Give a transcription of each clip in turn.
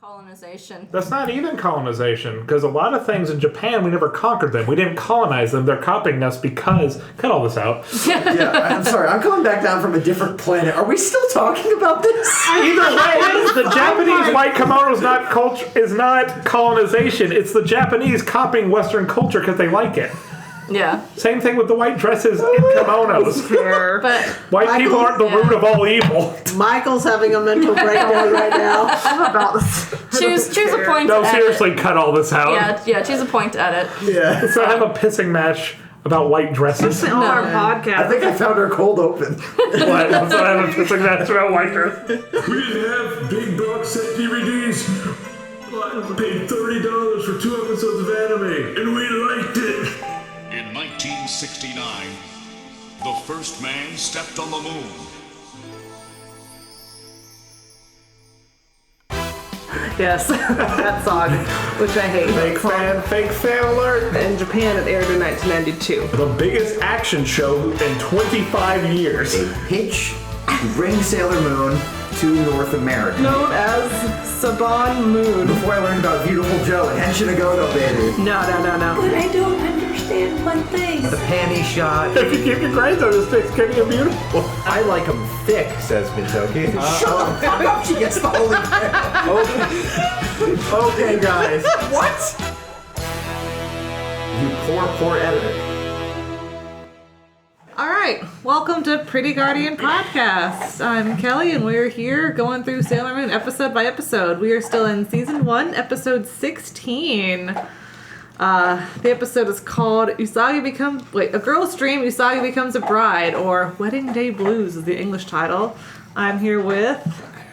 Colonization. That's not even colonization, because a lot of things in Japan, we never conquered them. We didn't colonize them. They're copying us because... Cut all this out. Yeah, I'm sorry. I'm coming back down from a different planet. Are we still talking about this? Either way, the Japanese white kimono is not colonization. It's the Japanese copying Western culture because they like it. Yeah. Same thing with the white dresses in kimonos. Fair. But White people aren't the root of all evil. Michael's having a mental breakdown right now. I'm about this. choose a point No, to edit. seriously, cut all this out. Yeah, choose a point to edit. Yeah. Let's not have a pissing match about white dresses. On our podcast. I think I found our cold open. What? Let's not have a pissing match about white dresses. We didn't have big box set DVDs. I paid $30 for 2 episodes of anime, and we liked it. In 1969, the first man stepped on the moon. Yes, that song, which I hate. Fake fan alert. In Japan, it aired in 1992. The biggest action show in 25 years. A pitch to bring Sailor Moon to North America. Known as Saban Moon. Before I learned about Beautiful Joe and Henshin Agogo, baby. No. But I don't understand one thing. The panty shot. If you keep your grades on this thing's getting you beautiful. I like them thick, says Mintoki. Shut the fuck up, she gets the holy Okay, guys. What? You poor editor. All right, welcome to Pretty Guardian Podcast. I'm Kelly, and we're here going through Sailor Moon episode by episode. We are still in Season 1, Episode 16. The episode is called A Girl's Dream, Usagi Becomes a Bride, or Wedding Day Blues is the English title. I'm here with...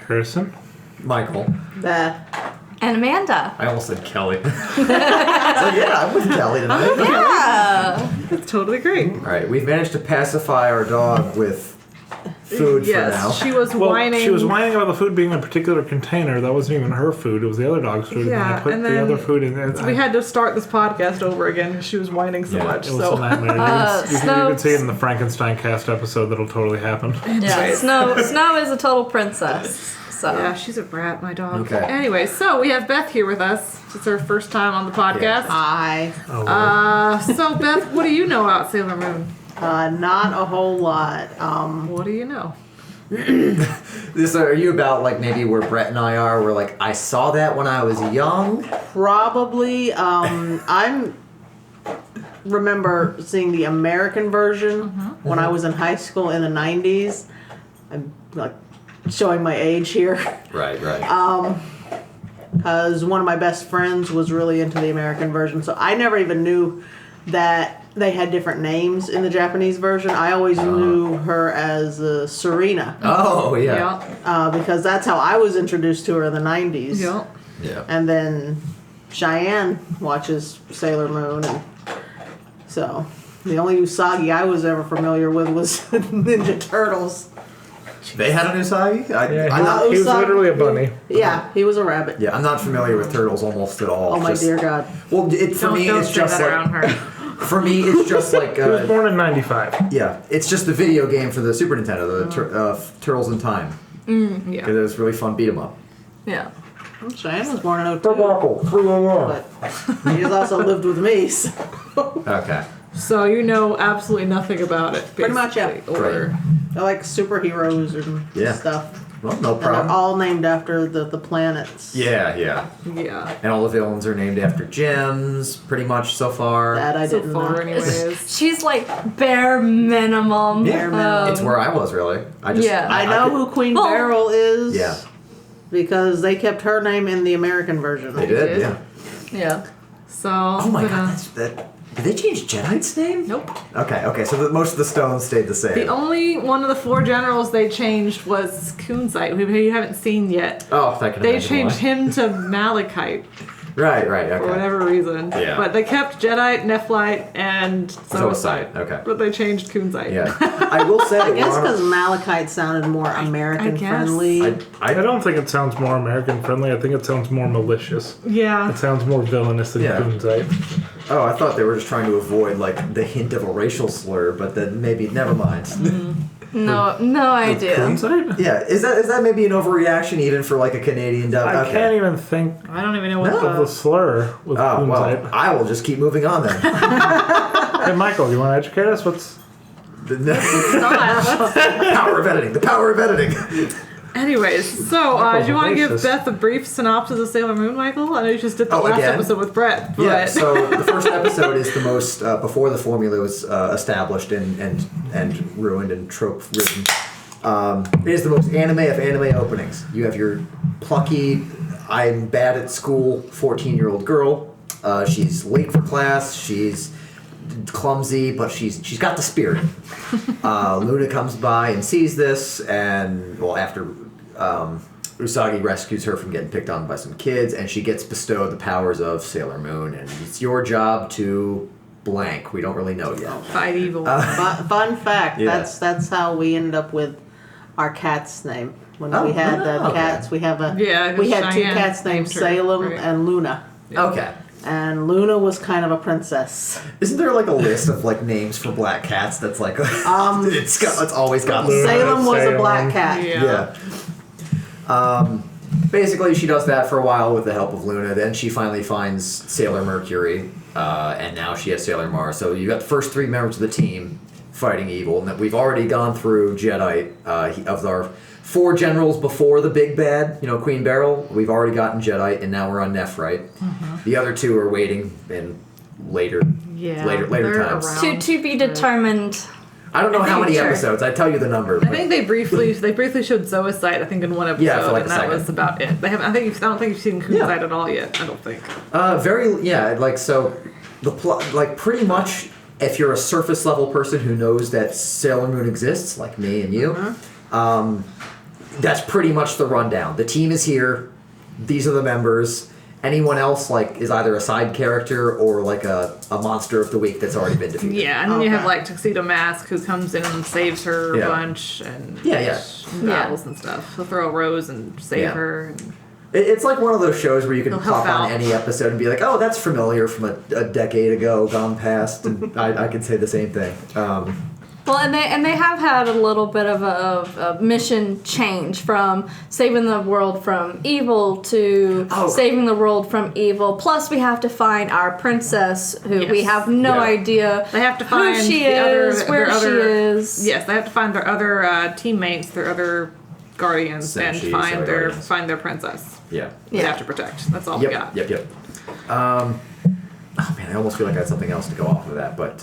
Harrison. Michael. Beth. And Amanda. I almost said Kelly. So yeah, I'm with Kelly tonight. Yeah. That's totally great. Alright, we've managed to pacify our dog with food for now. Yes, she was whining. She was whining about the food being in a particular container. That wasn't even her food. It was the other dog's food. Yeah, and I put and the then other food in there. We had to start this podcast over again because she was whining so much. It was a nightmare. You can see it in the Frankenstein cast episode. That'll totally happen. Yeah. Snow is a total princess. So. Yeah, she's a brat, my dog. Okay. Anyway, so we have Beth here with us. It's her first time on the podcast. Hi. So Beth, what do you know about Sailor Moon? Not a whole lot. What do you know? Are you about like maybe where Brett and I are? Where like I saw that when I was young. Probably. I remember seeing the American version when I was in high school in the 90s. I'm like showing my age here. Right. Because one of my best friends was really into the American version, so I never even knew that they had different names in the Japanese version. I always knew her as Serena. Oh yeah. Because that's how I was introduced to her in the 90s. Yeah. And then Cheyenne watches Sailor Moon, and so the only Usagi I was ever familiar with was Ninja Turtles. They had an Usagi? He was literally a bunny. Yeah, he was a rabbit. Yeah, I'm not familiar with turtles almost at all. Oh my dear God. Well, for me, it's just like around her. For me, it's just like He was born in 95. yeah, it's just the video game for the Super Nintendo, the Turtles in Time. Yeah. Because it was a really fun beat 'em up. Yeah. Cheyenne was born in 02. But he has also lived with me, so. Okay. So you know absolutely nothing about it, basically. Pretty much, yeah. Or They're like superheroes and Yeah. stuff. Well, no And they're problem. all named after the planets. Yeah. yeah. And all the villains are named after gems, pretty much so far. That I So didn't far, know. anyways. She's like bare minimum. Yeah. minimum. It's where I was, really. I know who Queen Well, Beryl is. Yeah. Because they kept her name in the American version. They did, did. yeah. Yeah. So. Oh my god, did they change Jedite's name? Nope. Okay, so most of the stones stayed the same. The only one of the 4 generals they changed was Kunzite, who you haven't seen yet. Oh, I can They imagine changed why. him to Malachite Right, okay. for whatever reason. Yeah. But they kept Jedi, Nephlite, and Zoisite. Okay. But they changed Kunzite. Yeah. I will say, I guess because Malachite sounded more American guess. friendly. I don't think it sounds more American friendly. I think it sounds more malicious. Yeah. It sounds more villainous than Yeah. Kunzite. Oh, I thought they were just trying to avoid like the hint of a racial slur, but then maybe never mind. No idea. Kunzite? Yeah, is that maybe an overreaction even for like a Canadian dub? I can't even think I don't even know what of the slur with Oh, well, Kunzite. I will just keep moving on then. Hey, Michael, you want to educate us? What's Power of editing. The power of editing. Anyways, so do you want to give Racist. Beth a brief synopsis of Sailor Moon, Michael? I know you just did the Oh, last again? episode with Brett. But Yeah, so the first episode is the most, before the formula was established and ruined and trope-ridden. It is the most anime of anime openings. You have your plucky, I'm bad at school 14-year-old girl. She's late for class. She's clumsy, but she's got the spirit. Luna comes by and sees this, and well, after Usagi rescues her from getting picked on by some kids, and she gets bestowed the powers of Sailor Moon, and it's your job to blank. We don't really know yet. fight evil. Fun fact. Yeah. That's how we ended up with our cat's name. When Oh, we had the okay. cats, we had two Cheyenne cats named named her, Salem right. and Luna. Okay. And Luna was kind of a princess. Isn't there like a list of like names for black cats that's like it's always got Luna. Salem was a Salem. black cat. Yeah. Basically, she does that for a while with the help of Luna. Then she finally finds Sailor Mercury, and now she has Sailor Mars. So you got the first three members of the team fighting evil, and we've already gone through Jedi of our four generals before the big bad. Queen Beryl. We've already gotten Jedi, and now we're on Nephrite. The other two are waiting in later they're times. around. To be determined. I don't know how many Sure. episodes. I tell you the number. I think they briefly showed Zoisite. I think in one episode, Yeah, for like and a that second. was about it. They haven't. I don't think you've seen Kunzite at all yet. I don't think. So the plot, like pretty much, if you're a surface level person who knows that Sailor Moon exists, like me and you, that's pretty much the rundown. The team is here. These are the members. Anyone else is either a side character or like a monster of the week that's already been defeated. Yeah, and then you Okay. have like Tuxedo Mask who comes in and saves her Yeah. a bunch and Yeah. battles and stuff. He'll throw a rose and save Yeah. her. And It's like one of those shows where you can He'll help pop on out. any episode and be like, oh, that's familiar from a decade ago, gone past, and I could say the same thing. Well, and they have had a little bit of a mission change from saving the world from evil to saving the world from evil. Plus, we have to find our princess, who we Yes. have no Yeah. idea they have to who find she the is, other, where their she other, is. Yes, they have to find their other teamenmates, their other guardians, and Senshi, find other their guardians. find their princess. Yeah. They Yeah. have to protect. That's all we got. Yep. Oh man, I almost feel like I had something else to go off of that, but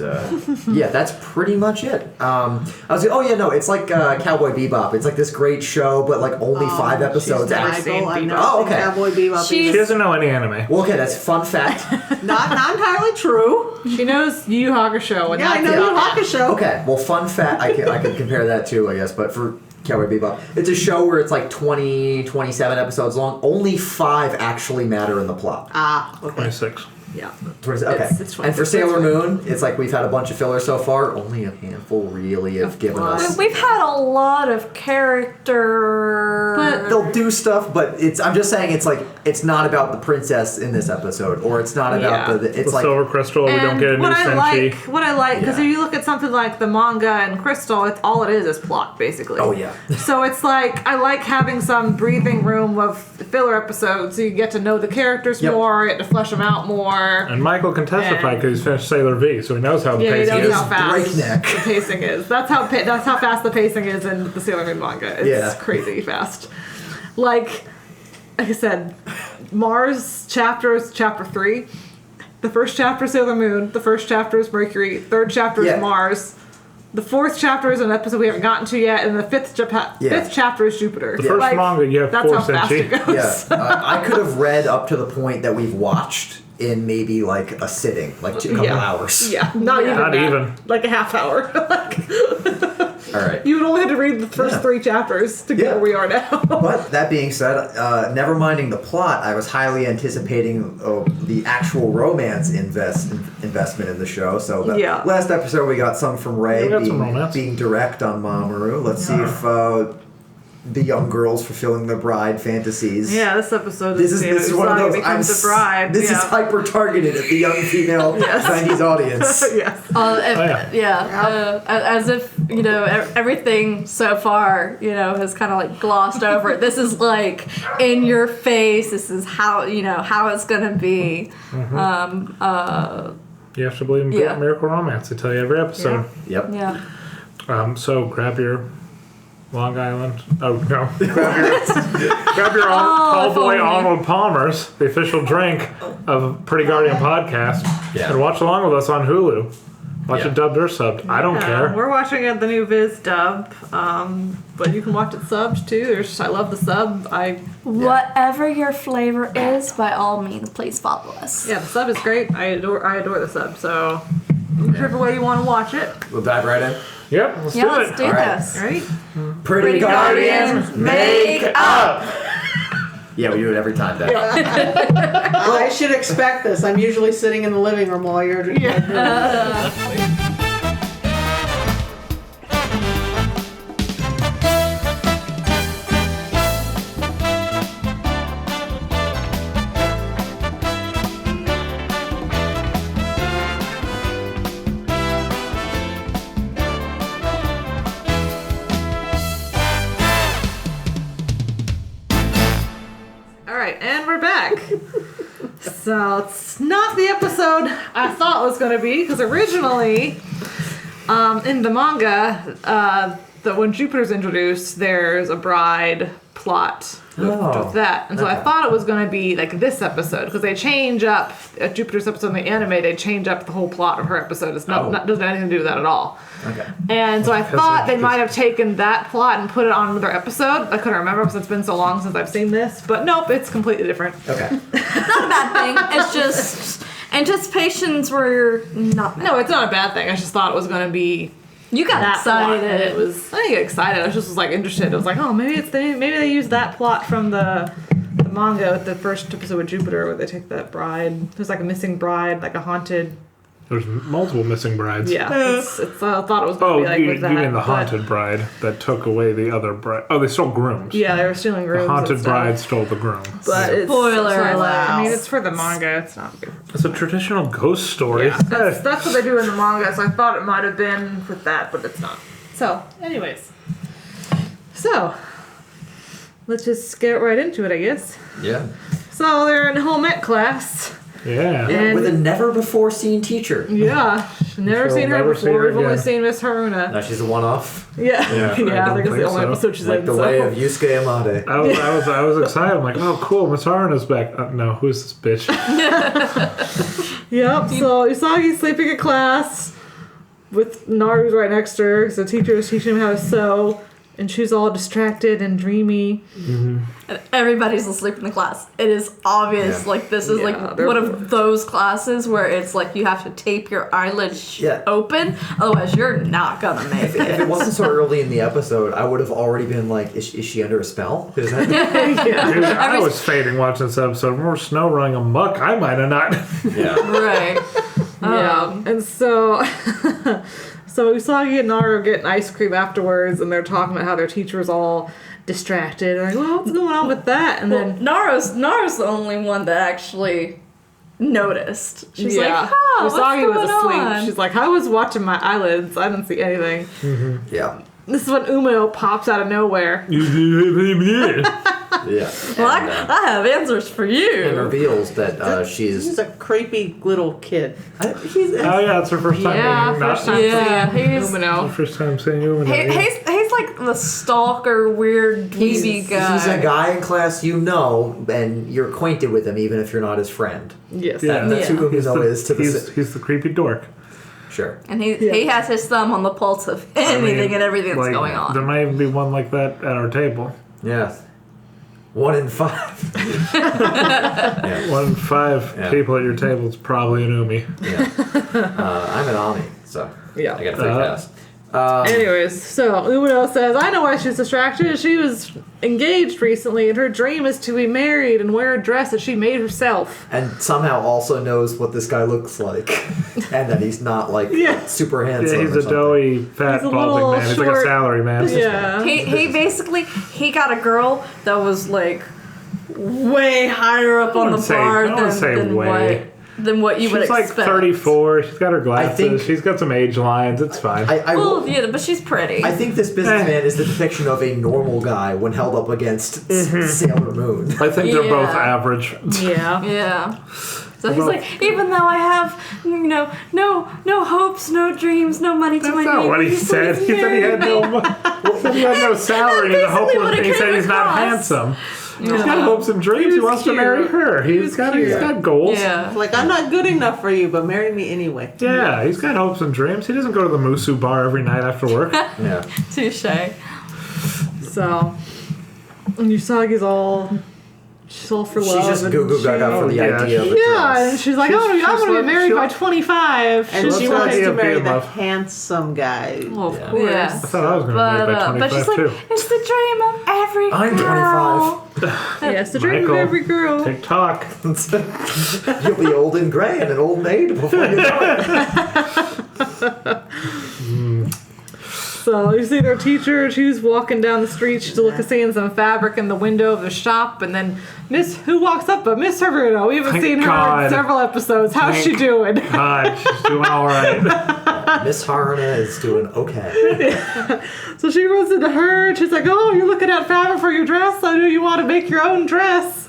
yeah, that's pretty much it. It's like Cowboy Bebop. It's like this great show, but like only 5 episodes. never Actually, seen Michael, I've Bebop. never Oh, seen okay. Cowboy Bebop She's- She either. doesn't know any anime. well, okay, that's fun fact. Not entirely true. She knows Yu Yu Hakusho. And Yeah, I that's know it. you Hakusho. Okay, well, fun fact. I can compare that too, I guess. But for Cowboy Bebop, it's a show where it's like 27 episodes long. Only 5 actually matter in the plot. Okay. 26. Yeah. Okay. It's And for Sailor Moon, it's like we've had a bunch of fillers so far. Only a handful really have given us. We've had a lot of character. But They'll do stuff, but I'm just saying it's not about the princess in this episode, or it's not about Yeah. it's The like Silver Crystal, we don't get a new what Senshi. I like, because Yeah. if you look at something like the manga and Crystal, it's all it is plot, basically. oh yeah. So it's like, I like having some breathing room of filler episodes so you get to know the characters Yep. more, get to flesh them out more. And Michael can testify And- because he's finished Sailor V, so he knows how the Yeah, you pacing know is. how fast breakneck. the pacing is. That's how fast the pacing is in the Sailor Moon manga. It's Yeah. crazy fast. Like I said, Mars chapters, chapter 3. The first chapter is Sailor Moon. The first chapter is Mercury. Third chapter Yeah. is Mars. The fourth chapter is an episode we haven't gotten to yet, and the fifth chapter is Jupiter. The first manga, you have that's 4 how fast it Senshi. goes. Yeah, I could have read up to the point that we've watched in maybe like a sitting, like a couple hours. Yeah, not even Not that. even. Like a half hour. All right. You would only have to read the first 3 chapters to get Yeah. where we are now. But that being said, never minding the plot, I was highly anticipating the actual romance investment in the show. So the Yeah. last episode we got some from Ray we got some romance. being direct on Mamoru. Let's see if the young girls fulfilling their bride fantasies. Yeah, this episode This is one of those. becomes a bride. This is hyper targeted at the young female Yes. 90s audience. yes. As if you know, everything so far, you know, has kind of like glossed over it. This is like in your face. This is how, you know, how it's gonna be. You have to believe in Miracle Romance. They tell you every episode. Yep. Yeah. So grab your Long Island. Oh no! grab your tall boy Arnold Palmer's, the official drink of Pretty Guardian podcast, and watch along with us on Hulu. Watch it dubbed or subbed. I don't care. We're watching it the new Viz dub, but you can watch it subbed too. I love the sub. Whatever your flavor is, by all means, please follow us. Yeah, the sub is great. I adore the sub. So whichever way you want to watch it. We'll dive right in. Yep, let's do it. Let's do this. All right. Pretty Guardians, make up! Yeah, we do it every time, Dad. I should expect this. I'm usually sitting in the living room while you're doing And we're back. So it's not the episode I thought it was going to be, because originally in the manga, when Jupiter's introduced, there's a bride plot with that. And so I thought it was going to be like this episode, because they change up, at Jupiter's episode in the anime, they change up the whole plot of her episode. It's not doesn't have anything to do with that at all. Okay. And so I thought they might have taken that plot and put it on another episode. I couldn't remember because it's been so long since I've seen this. But nope, it's completely different. Okay. Not a bad thing. It's just anticipations were not bad. No, it's not a bad thing. I just thought it was going to be You got that plot. excited. And it was. I didn't get excited. I was just like interested. I was like, oh, maybe they use that plot from the manga with the first episode with Jupiter, where they take that bride. There's like a missing bride, like a haunted. There's multiple missing brides. Yeah, I thought it was going to be like with that. You mean the haunted bride that took away the other bride? Oh, they stole grooms. Yeah, they were stealing grooms. The haunted and stuff. bride stole the groom. But it's Spoiler alert. I mean, it's for the manga. It's not. It's a traditional ghost story. Yeah, that's what they do in the manga. So I thought it might have been with that, but it's not. So, anyways, let's just get right into it, I guess. Yeah. So they're in home ec class. Yeah. Yeah, with a never-before-seen teacher. Yeah, never seen her never before. see her We've only again. sing Miss Haruna. No, she's a one-off. Yeah, Yeah, yeah. I I think it's don't the only think so. episode she's Like in. the way of Yusuke Amade. I was excited. I'm like, oh, cool. Miss Haruna's back. No, who's this bitch? Yep. So Usagi's sleeping in class with Naru's right next to her because the teacher is teaching him how to sew, and she's all distracted and dreamy. And everybody's asleep in the class. It is obvious. Yeah. Like this is like they're- one of those classes where it's like you have to tape your eyelids open, otherwise you're not gonna make If it wasn't so early in the episode, I would have already been like, is she under a spell? Is that... Dude, I was fading watching this episode. More snow running amok. I might have not. Yeah. Right. Yeah, and so so Usagi and Naru get an ice cream afterwards, and they're talking about how their teacher's all distracted. They're like, well, what's going on with that? And then Naru's the only one that actually noticed. She's like, oh, what's Usagi going was asleep. on? She's like, I was watching my eyelids. I didn't see anything. Yeah. This is when Umino pops out of nowhere. Yeah. Well, And, I have answers for and you. reveals that she's... He's a creepy little kid. Oh yeah, it's her first time Yeah, being first not. time Yeah, seeing he's- Umino. First time seeing you. He's like the stalker, weird, dweeby guy. He's a guy in class you know, and you're acquainted with him even if you're not his friend. Yes. Yeah. That's who Umino is to He's the creepy dork. Sure. And he has his thumb on the pulse of anything and everything that's Like, going on. There might even be one like that at our table. Yeah. 1 in 5. 1 in 5 people at your table is probably an Umi. Yeah. I'm an Ami, so Yeah. I got a free pass. Anyways, so Umino says, I know why she's distracted. She was engaged recently, and her dream is to be married and wear a dress that she made herself. And somehow also knows what this guy looks like. And that he's not like super handsome. Yeah, he's or a something. doughy, fat, He's a balding little man. He's like a short- salary man. Yeah. He basically got a girl that was like way higher up on the bar I wouldn't say than way. White. than what you would She's like expect. 34. She's got her glasses. think- She's got some age lines. It's fine. Well, yeah, but she's pretty. I think this businessman is the depiction of a normal guy when held up against Sailor Moon. I think they're both Yeah. average. Yeah. Yeah. So he's like, even though I have, no hopes, no dreams, no money to That's my not name. what he said. He said he had no. He said he had no salary. The hope basically was. what it He said came he's not across. handsome. He's got hopes and dreams. He wants to marry her. He's got goals. Yeah. Like, I'm not good enough for you, but marry me anyway. Yeah, he's got hopes and dreams. He doesn't go to the Musu bar every night after work. Yeah. Touche. So, and Usagi's all, she's all for love. She's just and goo goo gaga for the yeah, idea of a Yeah, dress. and she's like, She's- I'm she's going to like- get married by she- 25. And loves she the wants idea to of being marry the loved. handsome guy. Well, of Yeah. course. Yeah. I thought I was going to be married by But 25 she's like, too. it's the dream of every I'm girl. 25. Yeah, it's the dream Michael, of every girl. TikTok. You'll be old and gray and an old maid before you know it. So you see their teacher, she's walking down the street, she's seeing some fabric in the window of the shop, and then who walks up but Miss Haruno. We haven't Thank seen her God. in several episodes. How's she Thank doing? God, she's doing all right. Miss Haruna is doing okay. So she runs into her, and she's like, oh, you're looking at fabric for your dress? I know you want to make your own dress.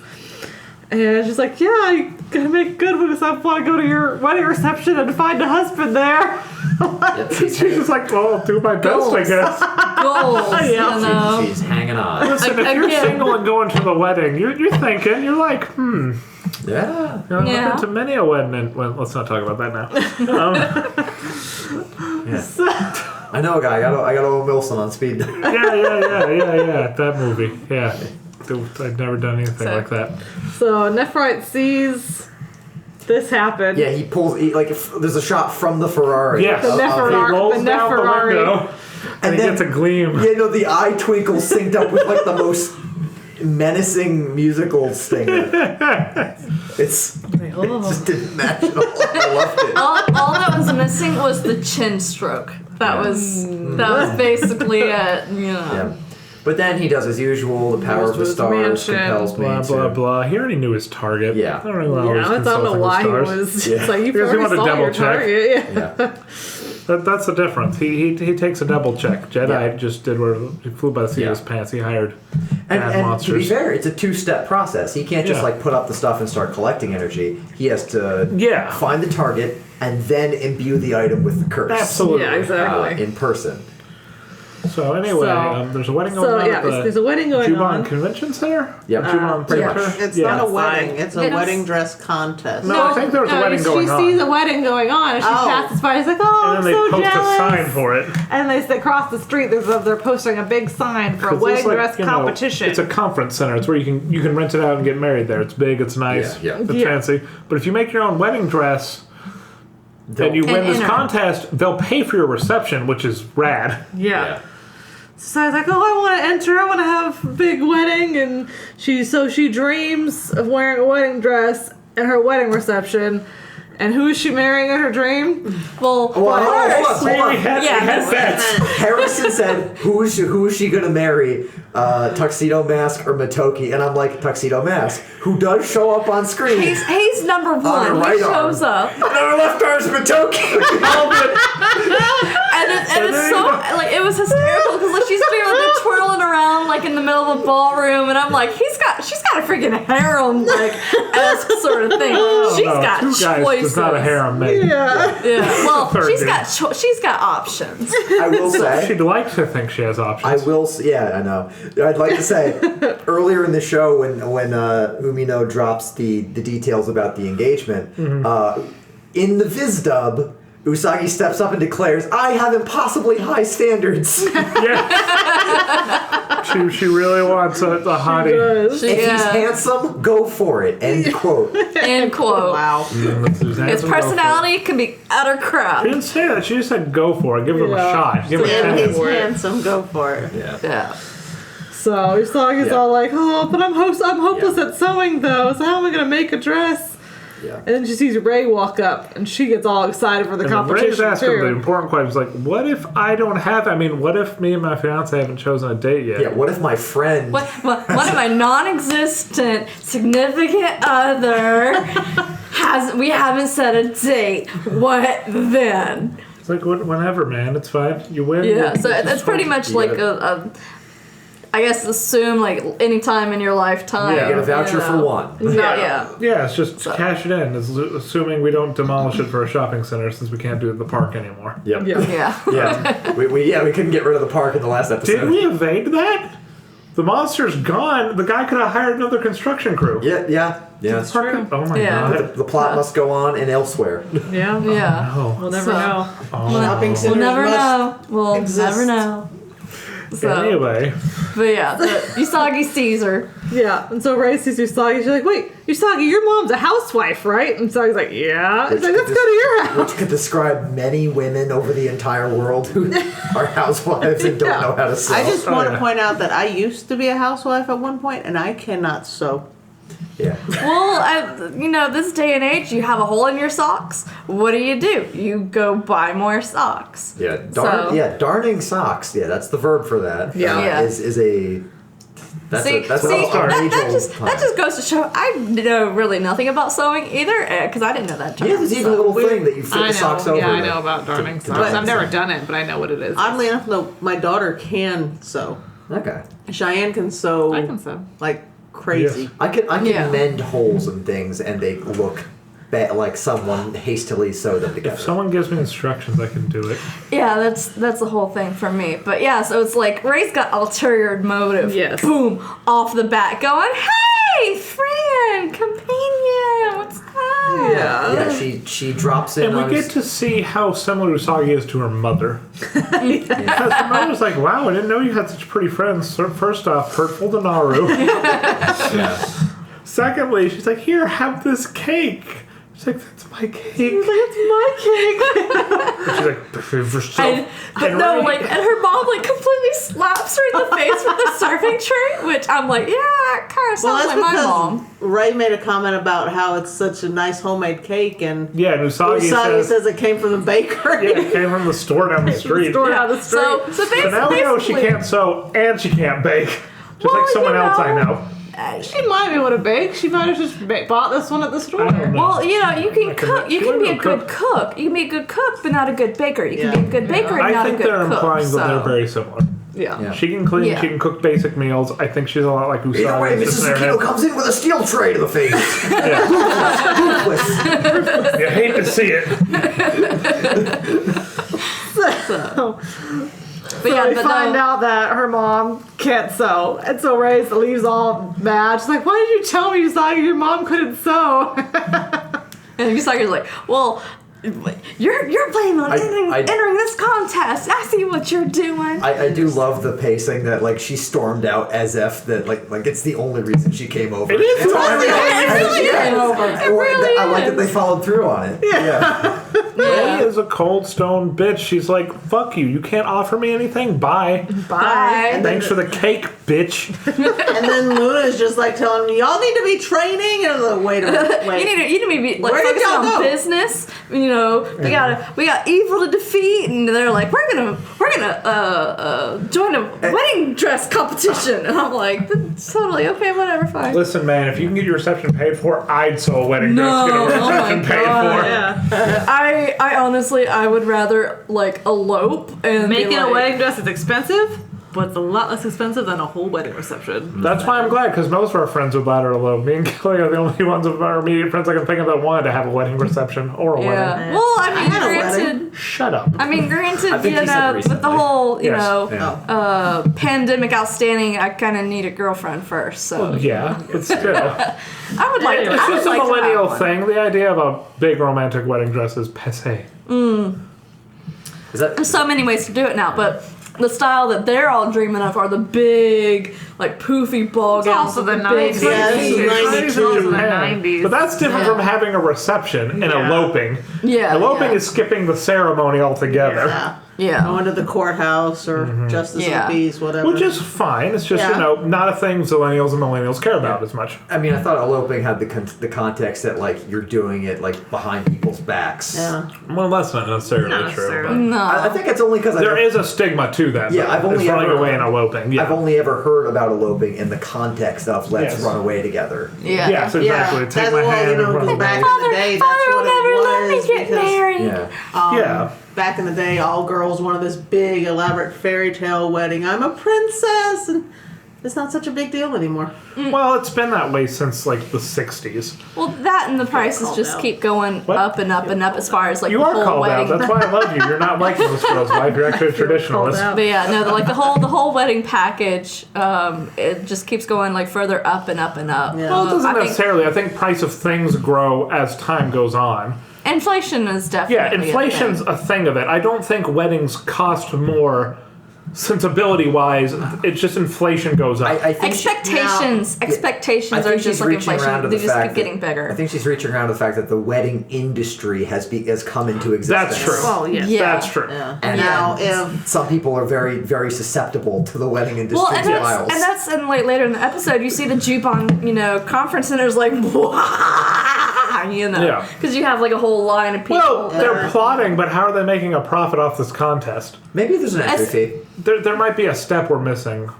And she's like, yeah, you gotta make good with this. I want to go to your wedding reception and find a husband there. Yep, She's just like, well, I'll do my best, I guess. Goals, you know. she's hanging on. Listen, if you're Again. single and going to the wedding, you're thinking, you're like, Yeah. I've Yeah. been to many a wedding. Well, let's not talk about that now. I know a guy. I got Owen Wilson on speed. Yeah. That movie. Yeah. I've never done anything like that. So Nephrite sees this happen. Yeah, he pulls. There's a shot from the Ferrari. Yes. The He Neferari- rolls the down the Neferari. window, and he then- gets a gleam. Yeah, no, the eye twinkle synced up with like the most menacing musical stinger. It just didn't match at all. I loved it. All that was missing was the chin stroke. That was basically it. You know. Yeah. But then he does as usual. The power of the Goes to his stars mansion. compels me Blah, to. blah, blah. He already knew his target. Yeah. I don't really know. Yeah, I don't know why he was. Yeah. It's like you Because he already wanted to saw your double check. target. Yeah. Yeah. That's the difference. He takes a double check. Jedi Yeah. just did where he flew by the seat of his pants. He hired bad And to be monsters. fair, it's a two-step process. He can't just Yeah. put up the stuff and start collecting energy. He has to Yeah. find the target and then imbue the item with the curse. Absolutely. Yeah, exactly. In person. So anyway, So- there's a wedding going So on yeah, at the there's a wedding going Juban on. Convention Center? Yep. Juban pretty Theater? much. It's Yeah. not a wedding. It's a It's- wedding dress contest. No, I think there was a wedding going she on. sees a wedding going on, and she Oh. passes by. She's like, "Oh, And I'm then they so post jealous!" a sign for it. And they across the street, they're posting a big sign for a 'Cause wedding it's like, dress you know, competition. it's a conference center. It's where you can rent it out and get married there. It's big. It's nice. Yeah, yeah. It's Yeah. fancy. But if you make your own wedding dress and you win And this enter. contest, they'll pay for your reception, which is rad. yeah. So I was like, oh, I want to enter. I want to have a big wedding, and she dreams of wearing a wedding dress at her wedding reception. And who is she marrying in her dream? Well, Hold on. We had Yeah, bets. Harrison said, "Who is she gonna marry? Tuxedo Mask or Matoki?" And I'm like, "Tuxedo Mask, who does show up on screen." he's number her one. right He shows arm. up, And on her left arm's Matoki. and it's so like it was hysterical because like she's doing like twirling around like in the middle of a ballroom, and I'm like, she's got a freaking harem like esque sort of thing. She's got two guys choices. is not a harem mate. Yeah. Yeah. Well, Third she's dude. she's got options. I will say. She'd like to think she has options. Yeah, I know. I'd like to say earlier in the show when Umino drops the details about the engagement, in the Viz dub, Usagi steps up and declares, "I have impossibly high standards. Yeah. she really wants a hottie. If he's handsome, go for it." End quote. End quote. Wow. His personality can be utter She crap. didn't say that. She just said go for it. Give him a Yeah. shot. Give him a If chance. he's handsome, go for it. Yeah. So Usagi's Yeah. all like, oh, but I'm hopeless at sewing though. So how am I gonna make a dress? Yeah. And then she sees Ray walk up, and she gets all excited for the And competition Ray's asking the too. important question, like, what if I don't have? I mean, what if me and my fiance haven't chosen a date yet? Yeah, what if my friend... What if my non-existent significant other we haven't set a date? What then? It's like whenever, man. It's fine. You win. Yeah, so it's pretty much like I guess assume like any time in your lifetime. Yeah. You get a voucher for one. No, yeah. Yeah, it's just cash it in. It's assuming we don't demolish it for a shopping center since we can't do it at the park anymore. Yep. Yeah. Yeah. we couldn't get rid of the park in the last episode. Did we evade that? The monster's gone. The guy could have hired another construction crew. Yeah. It's true. Oh my Yeah. god. The plot must go on and elsewhere. Yeah. Yeah. Oh. We'll never So- know. Shopping We'll centers never must know. We'll exist. never know. So, Anyway, but yeah, Usagi sees her. Yeah, and so Ray sees Usagi. She's like, "Wait, Usagi, your mom's a housewife, right?" And Usagi's like, "Yeah." She's like, "Let's go to your house." Which could describe many women over the entire world who are housewives and don't know how to sew. I just Oh, want to yeah. point out that I used to be a housewife at one point, and I cannot sew. Yeah. Well, this day and age, you have a hole in your socks. What do? You go buy more socks. Yeah. So- Darning socks. Yeah, that's the verb for that. Yeah. Yeah. Is a... That's See, a that just goes to show I know really nothing about sewing either, because I didn't know that term. Yeah, there's even a little thing that you flip the socks over. Yeah, I to- know about darning to socks. darn I've never socks. done it, but I know what it is. Oddly enough, though, my daughter can sew. Okay. Cheyenne can sew. I can sew. Like crazy. Yes. I can Yeah. mend holes and things, and they look like someone hastily sewed them together. if someone gives me instructions, I can do it. Yeah, that's the whole thing for me. But yeah, so it's like Ray's got ulterior motive. Yes. Boom, off the bat, going, "Hey, friend, companion, what's up?" Yeah, she drops in And on we get to see how similar Usagi is to her mother. Because her mother's like, wow, I didn't know you had such pretty friends. So first off, hurtful to Naru. Yeah. Secondly, she's like, here, have this cake. She's like, that's my cake. That's my cake. And she's like, behave yourself. and her mom like completely slaps her in the face with the serving tray, which I'm like, yeah, it kind of Well, sounds that's like my because mom. Ray made a comment about how it's such a nice homemade cake, and Yeah, and Usagi says it came from the bakery. yeah, it came from the store down the street. Store down the street. So basically, So now we know she can't sew and she can't bake. Just Well, like someone you else I know. know. She might be able to bake. She might have just bought this one at the store. I don't know. Well, you can cook. You she can be a wouldn't know good cook. You can be a good cook, but not a good baker. You can Yeah. be a good baker and I not a think good they're cook. implying that they're so. very similar. Yeah. She can clean, Yeah. she can cook basic meals. I think she's a lot like Usagi. Either way, It's just Mrs. in her Akito head. comes in with a steel tray to the face. Yeah. Ruthless. You hate to see it. But yeah, We but find no. out that her mom can't sew, and so Ray leaves all mad. She's like, "Why did you tell me, Usagi, your mom couldn't sew?" And Usagi's like, well, you're planning on entering this contest. I see what you're doing. I do love the pacing that like she stormed out as if that like it's the only reason she came over. It is It's the only It really is. It really I like is. that they followed through on it. Yeah. Ray is a cold stone bitch. She's like, fuck you. You can't offer me anything. Bye. Bye. Thanks for the cake, bitch. And then Luna's just like telling me, y'all need to be training. And I'm like, wait a minute, wait. You need to be like Where did focusing y'all on go? business. We got evil to defeat, and they're like, we're gonna join a wedding dress competition, and I'm like, that's totally okay, whatever, fine. Listen, man, if you can get your reception paid for, I'd sew a wedding No, dress to get a oh my reception paid God. for. Yeah. I honestly, I would rather like elope and be Making like, a wedding dress is expensive, but it's a lot less expensive than a whole wedding reception. That's why I'm glad, because most of our friends would ladder elope. Me and Kelly are the only ones of our immediate friends I can think of that wanted to have a wedding reception or a wedding. Yeah. Well, I mean, had a granted. Shut up. I mean, granted, I think you he said know, with the recently. whole, you Yes, know, yeah. pandemic outstanding, I kind of need a girlfriend first. So Yeah, but still. I would like. It's I would just a like to have millennial one. thing. The idea of a big romantic wedding dress is passé. Is that There's so many ways to do it now, but the style that they're all dreaming of are the big, like poofy ball gowns. also the with big 90s. Yeah, this is sleeves. 92. It's in in the Japan. 90s. But that's different from having a reception and Yeah. eloping. Yeah, Eloping yeah. is skipping the ceremony altogether. Yeah. Yeah. going to the courthouse or justice of Yeah. the peace, whatever. Which is fine. It's just, Yeah. not a thing Zillennials and Millennials care about as much. I mean, I thought eloping had the context that like you're doing it like behind people's backs. Yeah. Well, that's not necessarily Not true. necessarily. But No. I think it's only because there is a stigma to that. Yeah, though. I've only it's running ever- away and eloping. Yeah. I've only ever heard about eloping in the context of let's Yes. run away together. Yeah. Yes, exactly. Take That's my well, hand you know, and run because away. back in the day, that's Father what will never it let me was. get because, married. Yeah. Yeah. Back in the day, all girls wanted this big, elaborate fairy tale wedding. I'm a princess, and it's not such a big deal anymore. Well, it's been that way since like the 60s. Well, that and the prices called just out. keep going What? up and up and up as far as like You the are whole called wedding. out. That's why I love you. You're not like most girls' wife. You're actually a traditionalist. out. But yeah, no, the whole wedding package, it just keeps going like further up and up and up. Yeah. Well, it doesn't I think necessarily. I think price of things grow as time goes on. inflation is definitely Yeah, inflation's a a thing of it. I don't think weddings cost more sensibility-wise. It's just inflation goes up. I thing. think Expectations I are think just she's like reaching around inflation. to They the just fact keep getting that- bigger. I think she's reaching around to the fact that the wedding industry has come into existence. That's true. Oh, yes. Yeah. That's true. Yeah. And now, then if some people are very, very susceptible to the wedding industry Well, and styles. and like later in the episode, you see the jupe on conference centers like, Yeah. because you have like a whole line of people. Well, they're plotting, but how are they making a profit off this contest? Maybe there's an entry As- fee. There might be a step we're missing.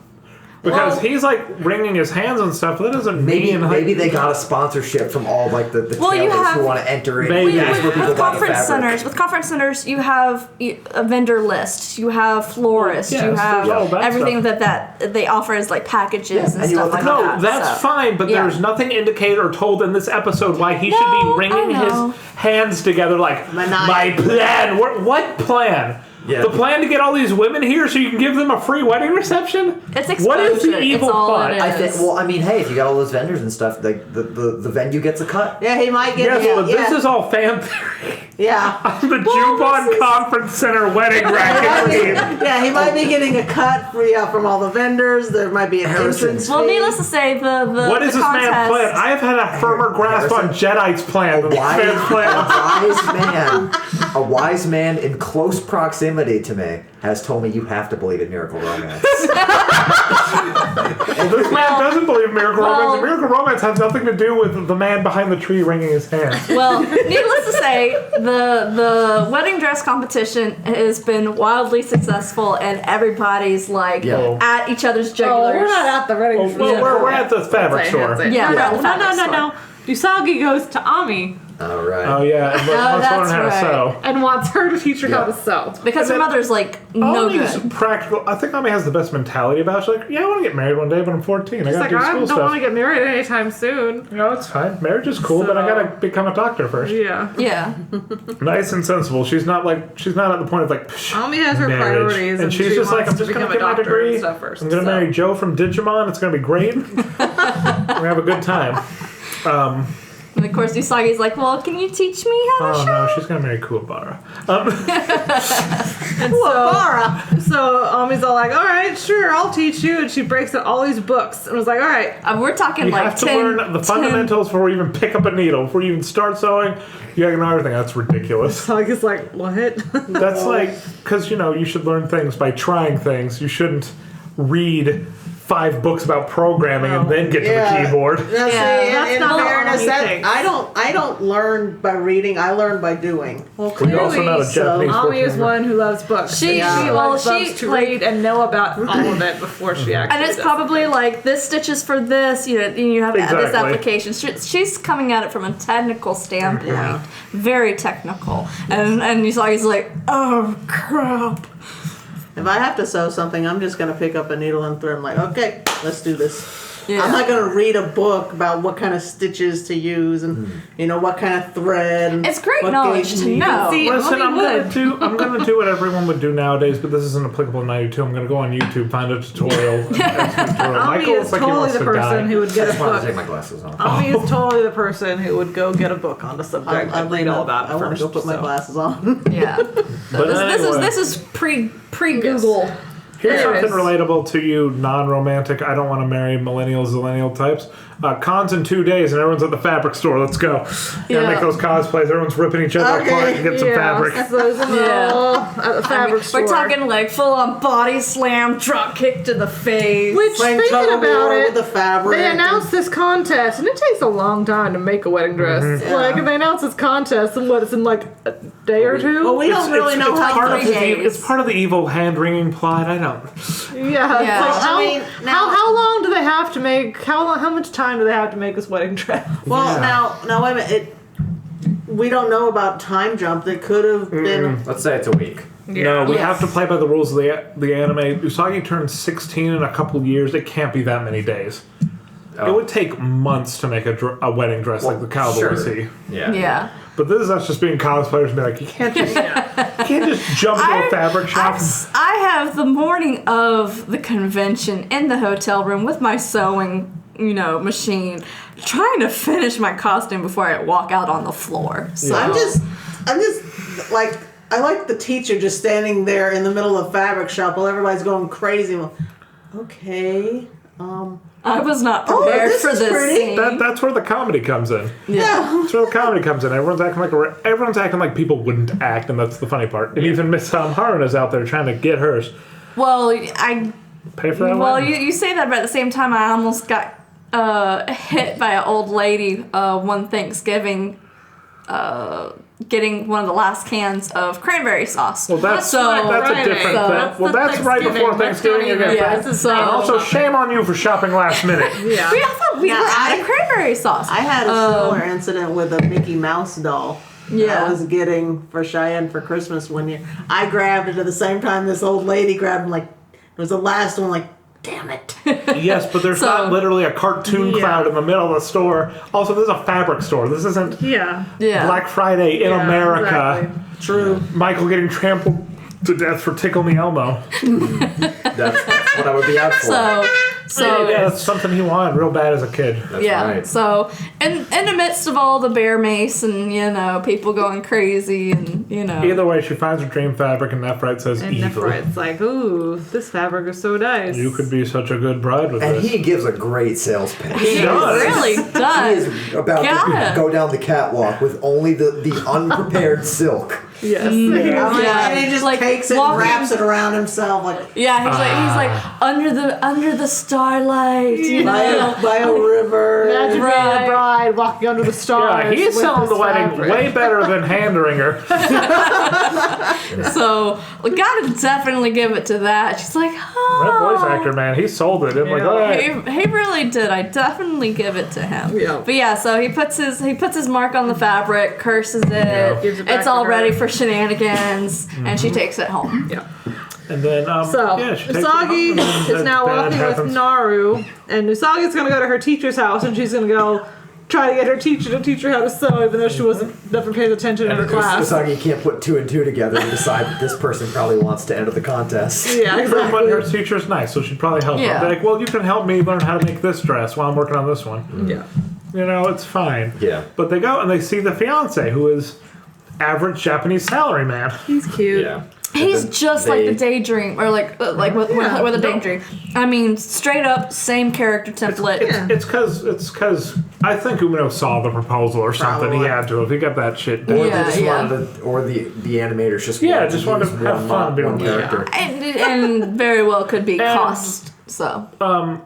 Because Well- he's like wringing his hands and stuff, but that doesn't Maybe mean maybe they got a sponsorship from all like the Well, you tailors who have- want to enter in. Maybe. That's where people with buy the conference fabric. centers, you have a vendor list, you have florists, Yes, you have there's all that everything stuff. that they offer as like packages Yeah, and and you stuff have like the- No, that. that's so. fine, but Yeah. there's nothing indicated or told in this episode why he should No, be wringing I know. his hands together like, my Maniacal. plan. What plan? Yeah. The plan to get all these women here so you can give them a free wedding reception? It's What is the exposure. evil It's all plot? it is. I think. Well, I mean, hey, if you got all those vendors and stuff, like the venue gets a cut. yeah, he might get Yes, yeah, but yeah, this is all fan theory. yeah. The Jubon Conference Center wedding racket scheme. Yeah, he might be getting a cut from all the vendors. There might be an Harrison. entrance Well, fee. needless to say, the What is the this man's contest, plan? I have had a firmer grasp on Jedi's plan than this man's plan. A wise man in close proximity to me has told me you have to believe in miracle romance. Well, this man doesn't believe miracle well- romance. And miracle romance has nothing to do with the man behind the tree wringing his hands. Well, needless to say, the wedding dress competition has been wildly successful, and everybody's like Yeah. at each other's Oh, jugulars. we're not at the wedding. Well, we're at the fabric store. Yeah, we're at the no, fabric store. no. Usagi goes to Ami All right. Oh yeah, and let's that's learn how to right. sew. and wants her to teach her how Yeah. to sew. Because her And then- mother's like no Ami's good. practical. I think Ami has the best mentality about it. She's like, yeah, I want to get married one day, but I'm 14. I She's gotta like, do I school don't stuff. want to get married anytime soon. No, it's fine. Marriage is cool, but I So- gotta become a doctor first. Yeah. Yeah. Nice and sensible. She's not at the point of like, psh, Ami has her marriage. priorities, and she's she just like, wants I'm just to gonna become get a my doctor and degree. stuff first, I'm gonna so. marry Joe from Digimon. It's gonna be great. We're gonna have a good time. And of course, Usagi's like, well, can you teach me how to Oh sew? no, she's gonna marry Kuwabara. And so Ami's all like, all right, sure, I'll teach you. And she breaks out all these books and was like, all right. We're talking You like have to 10, learn the fundamentals before you even pick up a needle. Before you even start sewing, you gotta know everything. That's ridiculous. Usagi's like, what? That's like, because you should learn things by trying things. You shouldn't read 5 books about programming and then get to the keyboard. That's, Yeah, that's in not fairness, what Ami that, thinks. I don't learn by reading. I learn by doing. Well, Well, you're also not a clearly, Japanese book Ami is reader. one who loves books. She- loves she, to like- read and know about all of it before she actually And it's does probably like this stitches for this, you have this Exactly. application. She's coming at it from a technical standpoint, very technical. And Usagi's like, oh crap. If I have to sew something, I'm just gonna pick up a needle and thread. I'm like, okay, let's do this. Yeah. I'm not gonna read a book about what kind of stitches to use and what kind of thread. And It's great what knowledge gauge to needle. know. See, Listen, Ami would. I'm gonna do what everyone would do nowadays, but this isn't applicable in 92. I'm gonna go on YouTube, find a tutorial. Ami Michael is looks like he totally wants the to person die. who would get a I want to take book. my glasses off. Ami is totally the person who would go get a book on the subject and read all about it I want first. to go put my so. glasses on. Yeah. But This is pre Google. Here's Anyways. something relatable to you, non-romantic. I don't want to marry millennial, zillennial types. Cons in 2 days, and everyone's at the fabric store. Let's go. Gotta Yeah. make those cosplays. Everyone's ripping each other Okay. apart to get some fabric. So there's a little at the fabric store. We're talking like full on body slam, drop kick to the face. Which, Playing thinking tug of about war it, with the fabric. they announced this contest, and it takes a long time to make a wedding dress. Yeah. Like, and they announced this contest, and it's in like a day or two? Well, we don't really know how part of many the days. It's part of the evil hand-wringing plot. I don't... Yeah. Yeah. It's like, I mean, now- how long do they have to make? How much time do they have to make this wedding dress? Well, now wait a minute. We don't know about time jump. It could have been. Let's say it's a week. No, we Yes. have to play by the rules of the anime. Usagi turns 16 in a couple years. It can't be that many days. It would take months to make a wedding dress like the cowboy sure. we see. Yeah. Yeah. But this is us just being cosplayers and be like, you can't just jump into a fabric shop. I have the morning of the convention in the hotel room with my sewing, machine, trying to finish my costume before I walk out on the floor. So I'm just like I like the teacher just standing there in the middle of fabric shop while everybody's going crazy. Well, okay. I was not prepared this for is this pretty. scene. That's where the comedy comes in. Yeah. That's where the comedy comes in. Everyone's acting like people wouldn't act, and that's the funny part. And even Miss Haruna's out there trying to get hers. Well, Pay for that one? you say that, but at the same time, I almost got hit by an old lady one Thanksgiving, getting one of the last cans of cranberry sauce. Well, that's So- that's a Friday. different So thing. that's Well, the that's right before Thanksgiving again. Yeah, so And also, shame on you for shopping last minute. Yeah. I thought we Now, were out I- of cranberry sauce. I had a similar incident with a Mickey Mouse doll. That Yeah. I was getting for Cheyenne for Christmas one year. I grabbed it at the same time this old lady grabbed him. Like it was the last one. Like, damn it. Yes, but there's So- not literally a cartoon cloud in the middle of the store. Also, this is a fabric store. This isn't Yeah. Yeah. Black Friday in Yeah, America. exactly. True. Michael getting trampled to death for Tickle Me Elmo. That's what I would be out for. So Yeah, that's something he wanted real bad as a kid. That's yeah. right. So in the midst of all the bear mace and people going crazy and Either way, she finds her dream fabric, and Nephrite says, And evil. Nephrite's like, ooh, this fabric is so nice. You could be such a good bride with And this. he gives a great sales pitch. He does. really He does. is about Got to it. go down the catwalk with only the unprepared silk. Yes. Yeah. And he just Like, takes it and walking- wraps it around himself like Yeah, he's like under the starlight, by a river. Imagine being Right. a bride walking under the stars. Yeah, he's with selling this the wedding fabric. way better than Handringer. So we gotta definitely give it to that. She's like, That voice actor, man, he sold it. I'm like, Yeah. all right. He really did. I definitely give it to him. Yeah. But yeah, so he puts his mark on the fabric, curses it. Gives it back It's to all her. ready for shenanigans, and she takes it home. Yeah. And then, So, yeah, she takes it Usagi home, and then is now bad walking happens. with Naru, and Usagi's gonna go to her teacher's house, and she's gonna go try to get her teacher to teach her how to sew, even though she never pays attention in her class. Usagi can't put two and two together and decide that this person probably wants to enter the contest. Yeah, But her exactly. teacher's nice, so she'd probably help Yeah. her. Be like, well, you can help me learn how to make this dress while I'm working on this one. Yeah. It's fine. Yeah. But they go and they see the fiance, who is average Japanese salaryman. He's cute. Yeah. He's And then just like the daydream, or like with a daydream. I mean, straight up, same character template. It's because I think Umino saw the proposal or something. Probably. He had to. If he got that shit Or done. Yeah, they just yeah. wanted to, or the animators just Just wanted to use have fun being one there. character. And very well could be And- cost. So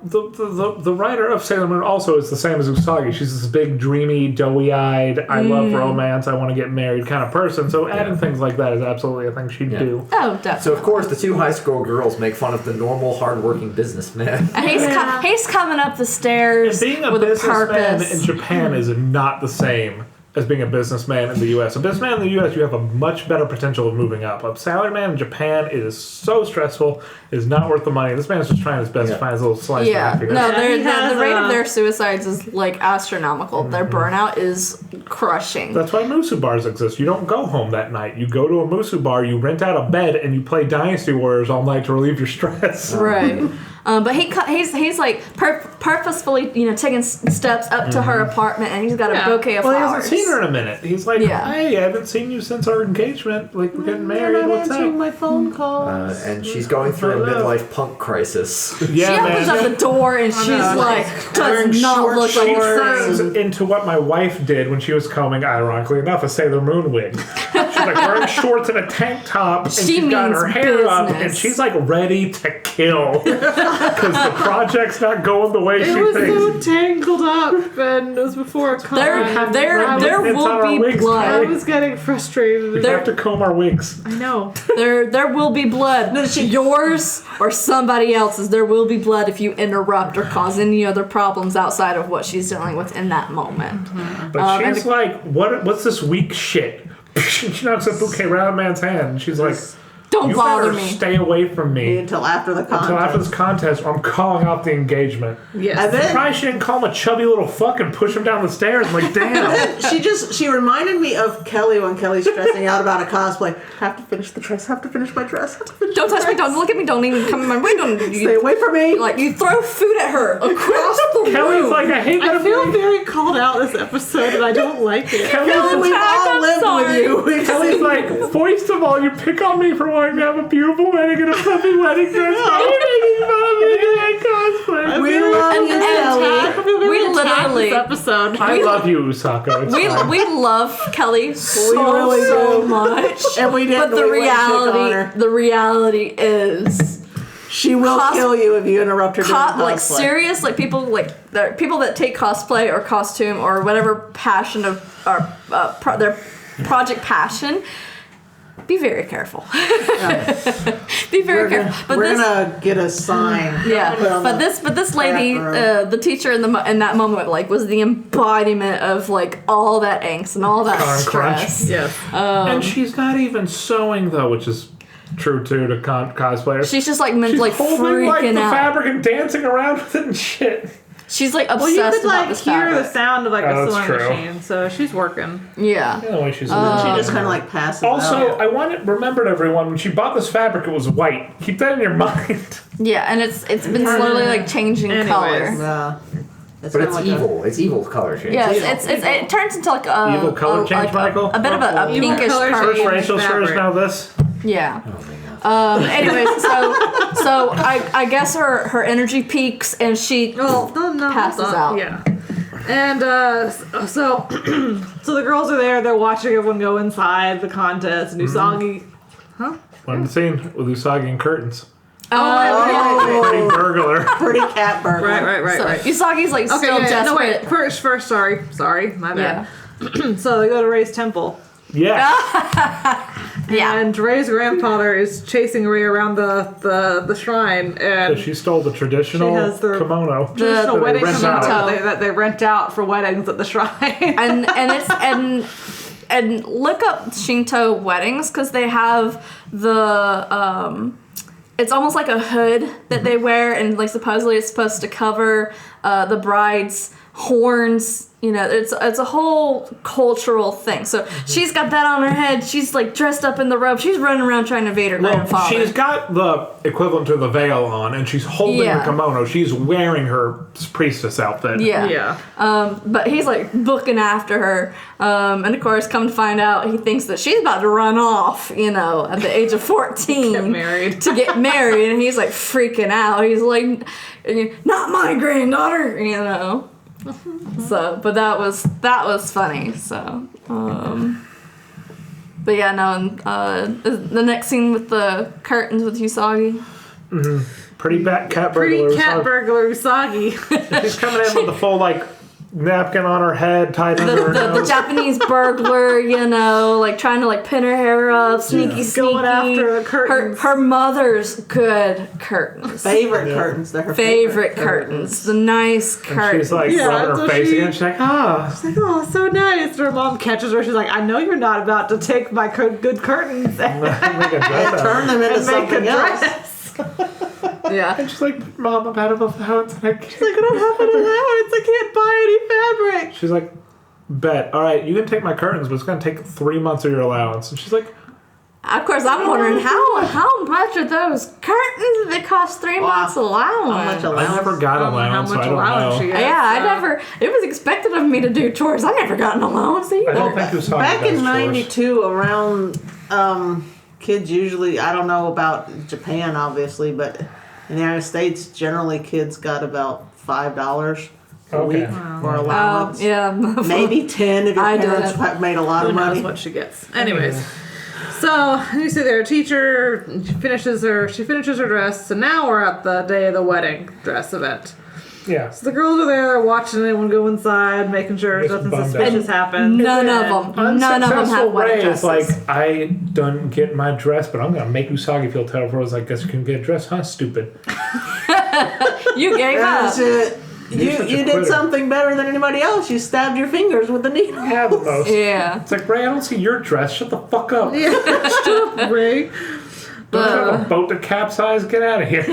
The writer of Sailor Moon also is the same as Usagi. She's this big, dreamy, doughy-eyed, I love romance, I want to get married kind of person. So adding things like that is absolutely a thing she'd do. oh, definitely. So of course the two high school girls make fun of the normal, hardworking businessman. And he's coming up the And stairs being a with a businessman purpose. in Japan is not the same as being a businessman in the U.S. A businessman in the U.S., you have a much better potential of moving up. A salaryman in Japan is so stressful, it is not worth the money. This man's just trying his best to find his little slice of Yeah, happiness. no, Yeah, he has the rate a- of their suicides is like astronomical. Their burnout is crushing. That's why Musu bars exist. You don't go home that night. You go to a Musu bar, you rent out a bed, and you play Dynasty Warriors all night to relieve your stress. Right. But he's like purposefully, taking steps up to her apartment, and he's got a bouquet of Well, flowers. he hasn't seen her in a minute. He's like, hey, I haven't seen you since our engagement. Like, we're getting married. You're not What's answering up? my phone calls. And she's going through a midlife punk crisis. Yeah, She opens man. up the door and she's like, Wearing does not short look She like shorts. turns into what my wife did when she was combing, ironically enough, a Sailor Moon wig. She's like wearing shorts and a tank top, and She she's got her means hair up, business. and she's like ready to kill because the project's not going the way It she was thinks. so tangled up, and it was before a con. there It's on our will be wigs, I blood. was getting frustrated. We have to comb our wigs. I know. There will be blood. Yours or somebody else's. There will be blood if you interrupt or cause any other problems outside of what she's dealing with in that moment. But she's like, what's this weak shit? She knocks a bouquet right out of man's hand, and she's like, Don't you bother better me. stay away from me Until after the contest. until after this contest, or I'm calling off the engagement. Yes. And then Probably she didn't call him a chubby little fuck and push him down the stairs. I'm like, damn. she reminded me of Kelly when Kelly's stressing out about a cosplay. Have to finish the dress. Have to finish my dress. Have to finish Don't my touch me. dress. Don't look at me. Don't even come in my way. Don't Stay away from me. like you throw food at her across the Kelly's room. like, I hate that. I feel very called out this episode, and I don't like it. Kelly's We've Jack, all I'm lived sorry. with you. We've Kelly's like, first of all, you pick on me for wanting to have a beautiful wedding and a fluffy wedding dress. Now you're making fun of me doing cosplay. We love and you, Kelly. Kelly. I feel very We attacked literally- this episode. I love you, Usako. It's fine. We love Kelly so really so do. much. And we didn't. But the we went to pick on reality her. the reality is She will kill you if you interrupt her doing like cosplay. serious like people people that take cosplay or costume or whatever passion of or their project passion. Be very careful. Be very careful. But we're this, gonna get a sign. Put yeah. on But the- this lady, the teacher in that moment, like was the embodiment of like all that angst and all that Crunch. stress. Yes. And she's not even sewing, though, which is true, too, to cosplayers. She's just like She's like holding, like, freaking the out. fabric and dancing around with it and shit. She's like obsessed Well, you could about like this hear the fabric. sound of like Oh, a that's sewing true. machine, so she's working. Yeah. Yeah, the way she's she just kind of like passes Also, out. I remembered everyone, when she bought this fabric, it was white. Keep that in your mind. Yeah, and it's been slowly like changing Anyways. color. Yeah. But kinda it's like evil. It's evil color change. Yes, it turns into like a Evil color change, like Michael? a bit of a Evil pinkish color purple. change. Rachel sure fabric. know this. Yeah. Anyways, so I guess her energy peaks and she No, passes hold on. out. Yeah. And so the girls are there. They're watching everyone go inside the contest. And Usagi. One scene with Usagi and curtains. Pretty burglar. pretty cat burglar. Right. So Usagi's like Okay, still yeah, no, wait. desperate. First, sorry, my bad. So they go to Ray's temple. Yeah. Yeah. And Ray's grandfather is chasing Ray around the shrine, and She stole the traditional She has the- kimono. traditional the wedding rent kimono out. that they rent out for weddings at the shrine. and look up Shinto weddings because they have the it's almost like a hood that they wear and like supposedly it's supposed to cover the bride's horns. You know, it's a whole cultural thing. So she's got that on her head. She's like dressed up in the robe. She's running around trying to evade her grandfather. She's got the equivalent to the veil on, and she's holding Yeah. the kimono. She's wearing her priestess outfit. Yeah. But he's like looking after her. And of course, come to find out, he thinks that she's about to run off, you know, at the age of 14. Get married. To get married. And he's like freaking out. He's like, not my granddaughter, you know. So, but that was funny. So, but yeah, no. And the next scene with the curtains with Usagi. Pretty cat burglar. Pretty cat burglar Usagi. She's coming in with the full like napkin on her head, tied under her The nose. Japanese burglar, you know, like trying to like pin her hair up, sneaky. Going after the curtains. Her mother's good curtains. Favorite curtains. They're her Favorite curtains. The nice And curtains. she's like Yeah, rubbing so her face she- again. She's like, ah. Like, oh, so nice. Her mom catches her. She's like, I know you're not about to take my good curtains and Make a dress out of Turn it. them into make a something else. dress. Yeah. And she's like, Mom, I'm out of allowance. And I can't. Like, I don't have an allowance. I can't buy any fabric. She's like, bet. All right, you can take my curtains, but it's going to take 3 months of your allowance. And she's like, Of course, I'm wondering how much are those curtains that cost 3 months allowance? How much allowance? I never got allowance, so I don't know. she gets. Yeah, I never. It was expected of me to do chores. I never got an allowance I either. don't think Usagi Back does in chores. '92, around kids usually, I don't know about Japan, obviously, but in the United States, generally kids got about $5 a Okay. week for allowance. Yeah. Maybe 10 if your I did. parents made a lot Who of knows money. what she gets? Anyways, so you see their teacher. She finishes her dress. So now we're at the day of the wedding dress event. Yeah. So the girls are there watching everyone go inside, making sure Just nothing bummed suspicious happens. None of them. None of them Unsuccessful have wedding Ray is dresses. like, I didn't get my dress, but I'm gonna make Usagi feel terrible. I was like, guess you can get a dress, huh? Stupid. You gave That's up. it. You're such a You did quitter. something better than anybody else. You stabbed your fingers with the needle. Yeah, the most. Yeah. It's like, Ray, I don't see your dress. Shut the fuck up. Ray. Don't you have a boat to capsize? Get out of here.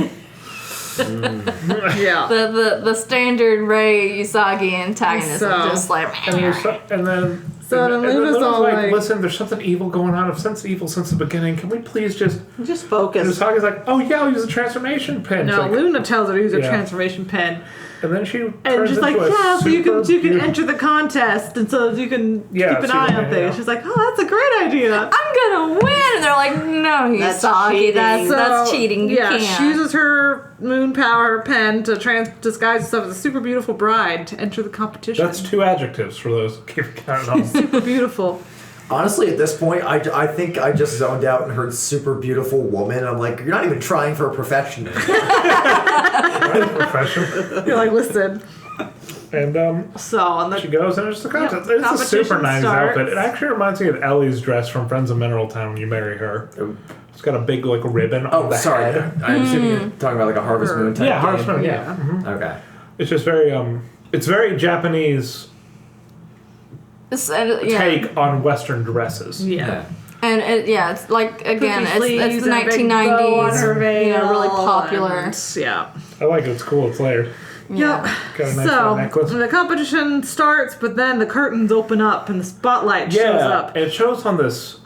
Yeah. The standard Ray Usagi antagonism, So- just like. And then So then Luna's Luna's all like- listen, there's something evil going on. I've sensed evil since the beginning. Can we please just... Just And focus. Usagi's like, oh yeah, I'll use a transformation pen. It's No, like- Luna tells her to use a Yeah. transformation pen, and then she and turns just like, into a yeah, so you can super enter the contest, and so you can Yeah, keep an so you eye can- on things. yeah. She's like, oh, that's a great idea. I'm gonna win, and they're like, no, That's Usagi, cheating. that's cheating. You Yeah, can't. she uses her moon power pen to disguise herself as a super beautiful bride to enter the competition. That's 2 adjectives for those who keep counting on. super beautiful. Honestly, at this point, I think I just zoned out and heard super beautiful woman. I'm like, you're not even trying for a perfection. Professional. You're like, listen. And So, and she the, goes and it's the contest. Yep, It's a super competition nice starts. outfit. It actually reminds me of Ellie's dress from Friends of Mineral Town when you marry her. It's got a big like ribbon on Oh, the sorry. head. I'm assuming you're talking about like a Harvest Moon type Yeah, game. Harvest Moon, yeah. Mhm. Okay. It's just very it's very Japanese yeah. take on Western dresses. yeah. And it's like, again, Cookie it's sleeves the and a big bow on her 1990s, you know, really veil popular. and- yeah. I like it. It's cool. It's layered. Yeah. Got a nice So little necklace. the competition starts, but then the curtains open up and the spotlight shows Yeah, up. it shows on this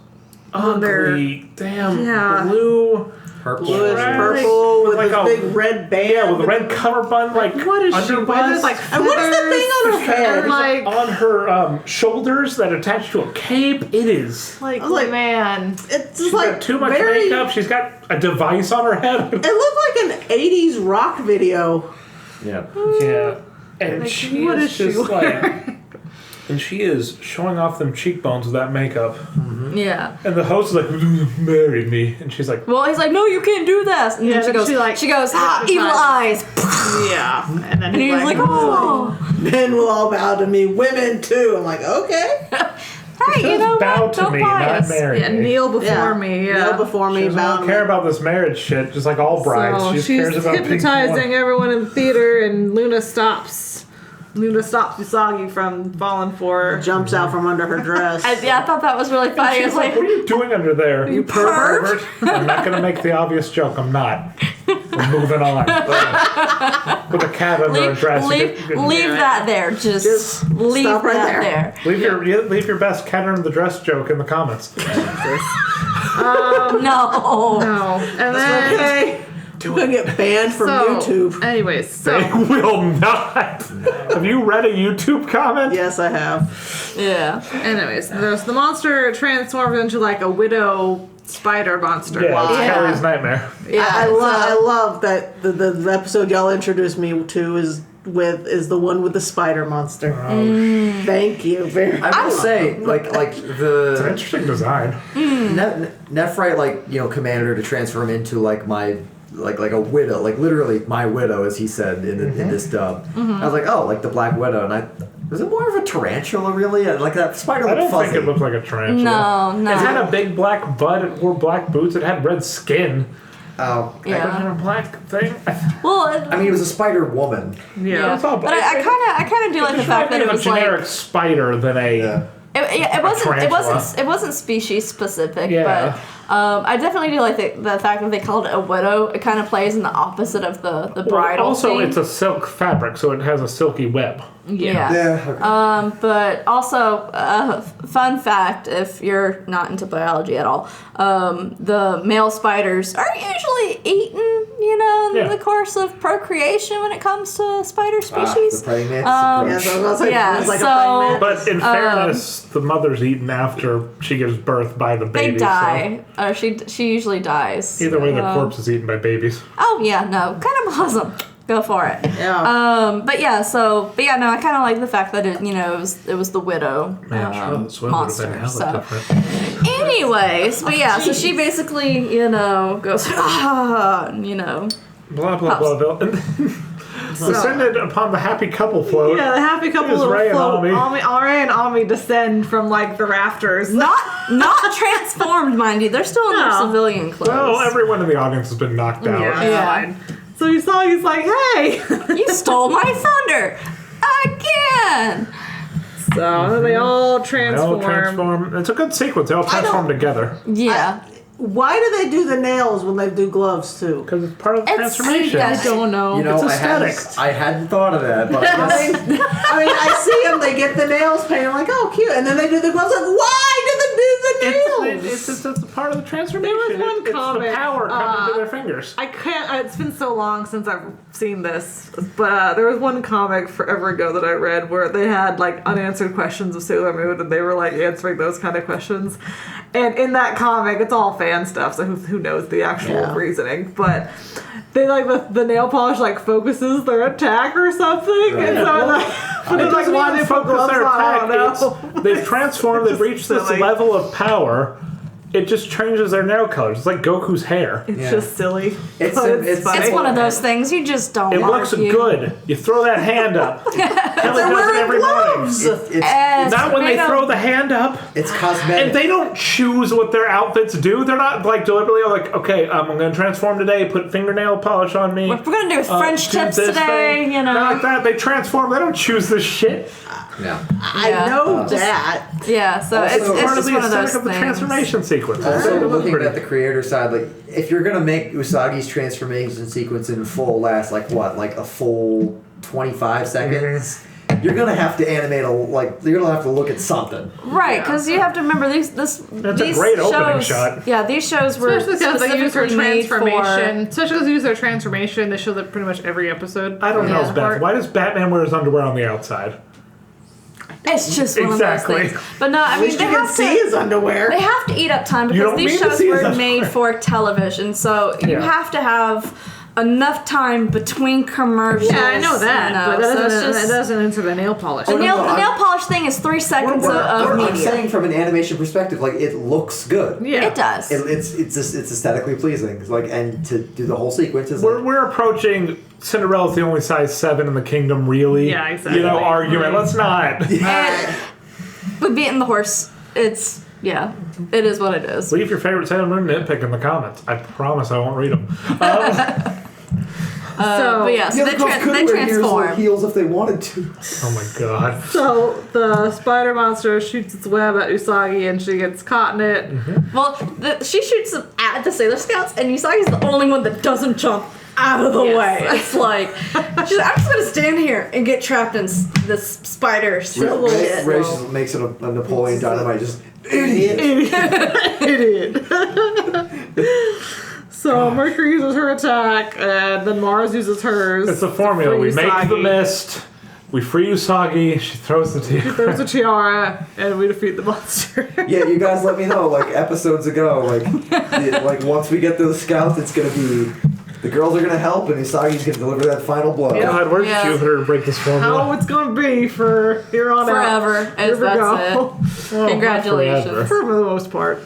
On their- ugly, damn Yeah. blue. Purple. Bluish Right. purple with Like this a- big red band. Yeah, with a red cover button, like What is she underbust. wearing? Like And what is the thing on her head? And like, on her shoulders that attach to a cape. It is. like, I was like, man. It's She's just like got too much very, makeup. She's got a device on her head. It looked like an 80s rock video. Yeah. Yeah, and she what is is she just like, and she is showing off them cheekbones with that makeup. Yeah. And the host is like, marry me, and she's like, Well, he's like, no, you can't do this. And Yeah, then then she goes, evil eyes. Yeah. And then And he's like, oh. Men will all bow to me, women too. I'm like, okay. Hey, you know bow what? to Don't me, buy not us. marry Yeah, me. kneel before me. Yeah. Kneel before She me, doesn't bow to care me. about this marriage shit, just like all brides. So she just she's cares about being hypnotizing one. everyone in the theater, and Luna stops. Luna stops Usagi from falling for her. Jumps out from under her dress. I thought that was really funny. She's It's like, what are you doing under there? You pervert. I'm not going to make the obvious joke. I'm not. We're moving on. With a cat under a dress. leave that there. Just leave stop right that there. there. Leave your best cat under the dress joke in the comments. No. No. And then. Okay. We're gonna get banned from So, YouTube. anyways, so. They will not. Have you read a YouTube comment? Yes, I have. Yeah. Anyways, the monster transforms into like a widow spider monster. Yeah, it's Yeah. Kelly's nightmare. Yeah. I love that the episode y'all introduced me to is the one with the spider monster. Thank you very much. I will say, like It's an the interesting design. Nephrite, like commanded her to transform into like my like a widow, like literally my widow, as he said in this dub. I was like, oh, like the Black Widow, and was it more of a tarantula really? Like that spider I looked don't fuzzy. think it looked like a tarantula. No. It had a big black butt. It wore black boots. It had red skin. Oh, It had Yeah. a black thing. Well, I mean, it was a spider woman. yeah. It's all- But I kind of do like the It's fact that more it of a was generic like spider than a. Yeah. it wasn't tarantula. species specific, Yeah. I definitely do like the fact that they called it a widow. It kind of plays in the opposite of the bridal. Also, theme. it's a silk fabric, so it has a silky web. Yeah. Okay. But also, fun fact, if you're not into biology at all, the male spiders are usually eaten, in the course of procreation when it comes to spider species. The praying mantis. Yes, I was gonna say, Yeah, it's like so- a praying mantis. But in fairness, the mother's eaten after she gives birth by the baby. They die. She usually dies. So either way, the corpse is eaten by babies. Oh yeah, no, kind of awesome. Go for it. Yeah. But yeah, no, I kind of like the fact that it was the widow Man, this would have monster. been hella So, different. anyways, but yeah, so she basically goes Blah, blah, blah, blah. Descended upon the happy couple float. Yeah, the happy couple Here's little Ray and float. Ami. Ray and Ami descend from like the rafters. not transformed, mind you. They're still in their No. civilian clothes. Well, everyone in the audience has been knocked out. Yeah, Yeah. fine. So he's like, hey. You stole my thunder again. So they all They transform. all transform. It's a good sequence. They all transform together. Yeah. Why do they do the nails when they do gloves too? Because it's part of the It's- transformation. yeah. I don't know. You know, It's I aesthetics. hadn't thought of that, but I mean, I see them. They get the nails painted. I'm like, oh, cute. And then they do the gloves. Like, why do they do the nails? It's a part of the transformation. There was one It's comment, the power coming to their fingers. I can't. It's been so long since I've seen this, but there was one comic forever ago that I read where they had like unanswered questions of Sailor Moon, and they were like answering those kind of questions. And in that comic, it's all fan stuff, so who knows the actual reasoning? But they like the nail polish like focuses their attack or something, and so like, but then like why they put gloves on, I don't know. They've transformed. They've reached this silly. level of power. It just changes their nail colors. It's like Goku's hair. It's Yeah. just silly. It's but it's funny. It's one of those things you just don't It looks argue. good. You throw that hand up. Kelly does it wearing every gloves. morning. As Not when they tomato- throw the hand up. it's cosmetic. And they don't choose what their outfits do. They're not like deliberately like, okay, I'm going to transform today, put fingernail polish on me. We're gonna do French do tips this today, thing. Not like that. They transform. They don't choose this shit. No. I Yeah. know that. Yeah, so Also, it's part Part of just the one of those aesthetic of the things. transformation sequence. Also, It's looking pretty- at the creator side, like if you're gonna make Usagi's transformation sequence in full last like a full 25 seconds, you're gonna have to animate you're gonna have to look at something. Right, because you have to remember these That's a these great shows, opening shot. Yeah, these shows were Especially because they use their specifically made transformation. for. Especially because they use their transformation. They show that pretty much every episode. I don't know, Yeah. Beth. Why does Batman wear his underwear on the outside? It's just one Exactly. of those things. But no, I At mean least they you can have see to. his underwear. They have to eat up time You because don't these mean to shows see his were underwear. made for television, so you Yeah. have to have enough time between commercials. Yeah, I know that, but so that it's doesn't, just- that doesn't answer the nail polish. the nail, no, the nail polish thing is 3 seconds of I'm media. saying from an animation perspective, like it looks good. Yeah. It does. It's aesthetically pleasing. It's like, and to do the whole sequence is like, We're approaching Cinderella's the only size 7 in the kingdom, really. Yeah, exactly. You know, argument. Let's not. And with beating the horse, it's it is what it is. Leave your favorite Sailor Moon nitpick in the comments. I promise I won't read them. But yeah, so the they, other girls could they wear transform. heels if they wanted to. Oh my god. So the spider monster shoots its web at Usagi and she gets caught in it. Well, she shoots them at the Sailor Scouts, and Usagi's the only one that doesn't jump out of the Yes. way. It's like, she's like, I'm just gonna stand here and get trapped in this spider shit. Ray just makes it a Napoleon Dynamite. Just idiot. Idiot. So Mercury uses her attack, and then Mars uses hers. It's the formula. to We free make the Usagi. mist. We free Usagi. She throws the There's tea. a tiara, and we defeat the monster. Yeah, you guys let me know, like, episodes ago, like once we get to the scouts, it's gonna be, the girls are gonna help, and Usagi's gonna deliver that final blow. God, where's Yeah. Jupiter to break this formula? How it's gonna be for here on out. Forever, Here as we that's go. it. Well, Congratulations. Not forever. For the most part.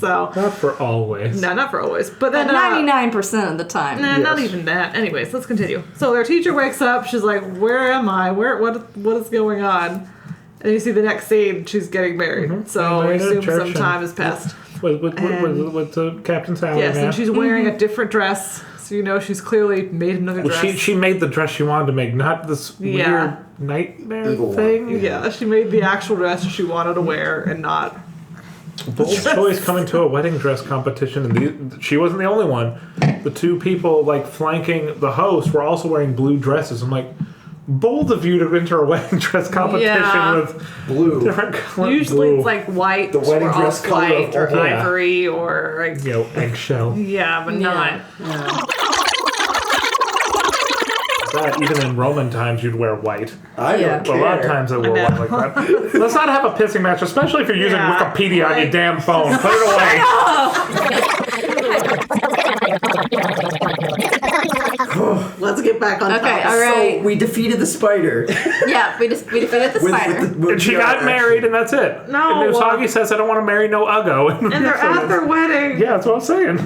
So, Not for always. no, not for always. But then 99% of the time. Nah, not Yes. even that. Anyways, let's continue. So their teacher wakes up. She's like, "Where am I? What is going on?" And you see the next scene. She's getting married. So I Married at assume church some and- time has passed. With Captain Sally Yes, now. and she's wearing a different dress. So you know she's clearly made another Well, dress. she made the dress she wanted to make, not this Yeah. weird nightmare Evil one. thing. yeah, she made the actual dress she wanted to wear and not Bold choice coming to a wedding dress competition, and she wasn't the only one. The two people like flanking the host were also wearing blue dresses. I'm like, bold of you to enter a wedding dress competition with blue. different colors. Usually it's like white, The wedding or dress color off-white, of- or yeah. ivory, or like Eggshell. yeah, but not. That even in Roman times you'd wear white. I don't But a lot of care. times they wore white like that. Let's not have a pissing match, especially if you're using Yeah. Wikipedia on your damn phone. Put it away. Let's get back on Okay, topic. all right. So we defeated the spider. Yeah, we defeated the spider. And she got married, and that's it. No. And Usagi says, "I don't want to marry no Uggo." And they're at their wedding. Yeah, that's what I'm saying.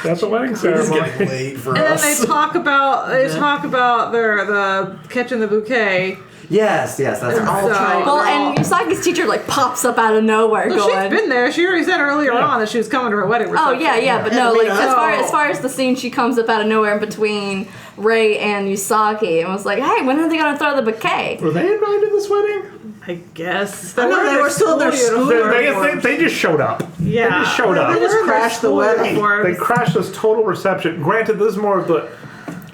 That's a wedding It's ceremony. getting late for And then us. they talk about the catching the bouquet. Yes, that's right. All tried. Well, and Usagi's teacher like pops up out of nowhere, Well, going. she's been there. She already said earlier on that she was coming to her wedding Oh reception. yeah, but no, Yeah, like yeah. as far as the scene, she comes up out of nowhere in between Ray and Usagi, and was like, "Hey, when are they gonna throw the bouquet?" Were they invited to this wedding? I guess. I know, they were still in their school They just showed up. Yeah. They just showed up. They just crashed the wedding. They crashed this total reception. Granted, this is more of the.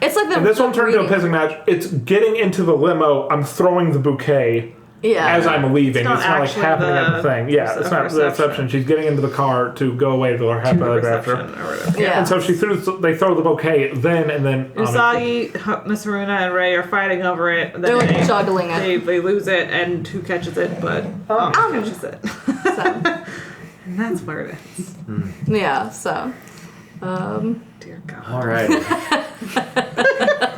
It's like the. And this one turned into a reading. pissing match. It's getting into the limo. I'm throwing the bouquet Yeah. as I'm leaving. not It's not like actually happening at the thing. Yeah, it's not the reception. reception. She's getting into the car to go away to her happy To the ever reception after. or whatever. Yeah. And so they throw the bouquet then, and then Usagi, Miss Haruna, and Ray are fighting over it. And They're then like juggling it. They lose it, and who catches it? But catches it. So, And that's where it is. yeah. So. Dear God. All right.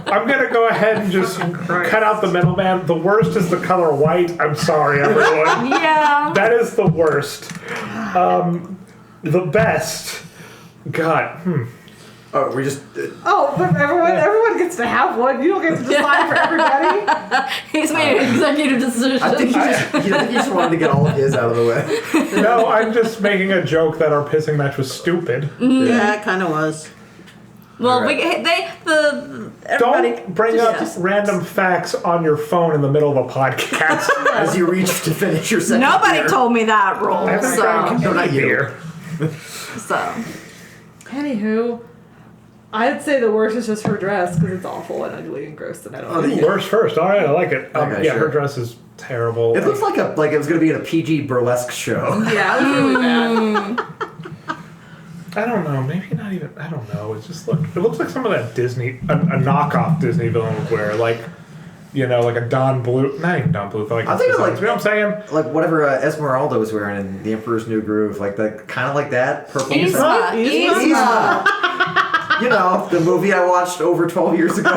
I'm gonna go ahead and just Christ. cut out the middleman. The worst is the color white. I'm sorry, everyone. Yeah. That is the worst. The best. God. Oh, we just. Oh, but everyone gets to have one. You don't get to decide for everybody. He's made an executive decision. I think he just wanted to get all of his out of the way. No, I'm just making a joke that our pissing match was stupid. Yeah, it kind of was. Well, Alright. everybody. Don't bring up Yes. random facts on your phone in the middle of a podcast. As you reach to finish your second Nobody beer. told me that rule. I haven't drank So, No, not any you. beer. Anywho, I'd say the worst is just her dress because it's awful and ugly and gross, and I don't. Oh, Worst first. All right, I like it. Okay, Yeah, sure. her dress is terrible. It looks like it was going to be in a PG burlesque show. Yeah, it was really bad. I don't know. Maybe not even. I don't know. It looks like some of that Disney, a knockoff Disney villain would wear, like, like a Don Bluth. Not even Don Bluth. Like, I think it's like- you know what I'm saying? Like whatever Esmeralda was wearing in The Emperor's New Groove, like that, kind of like that purple. Yzma. You know, the movie I watched over 12 years ago.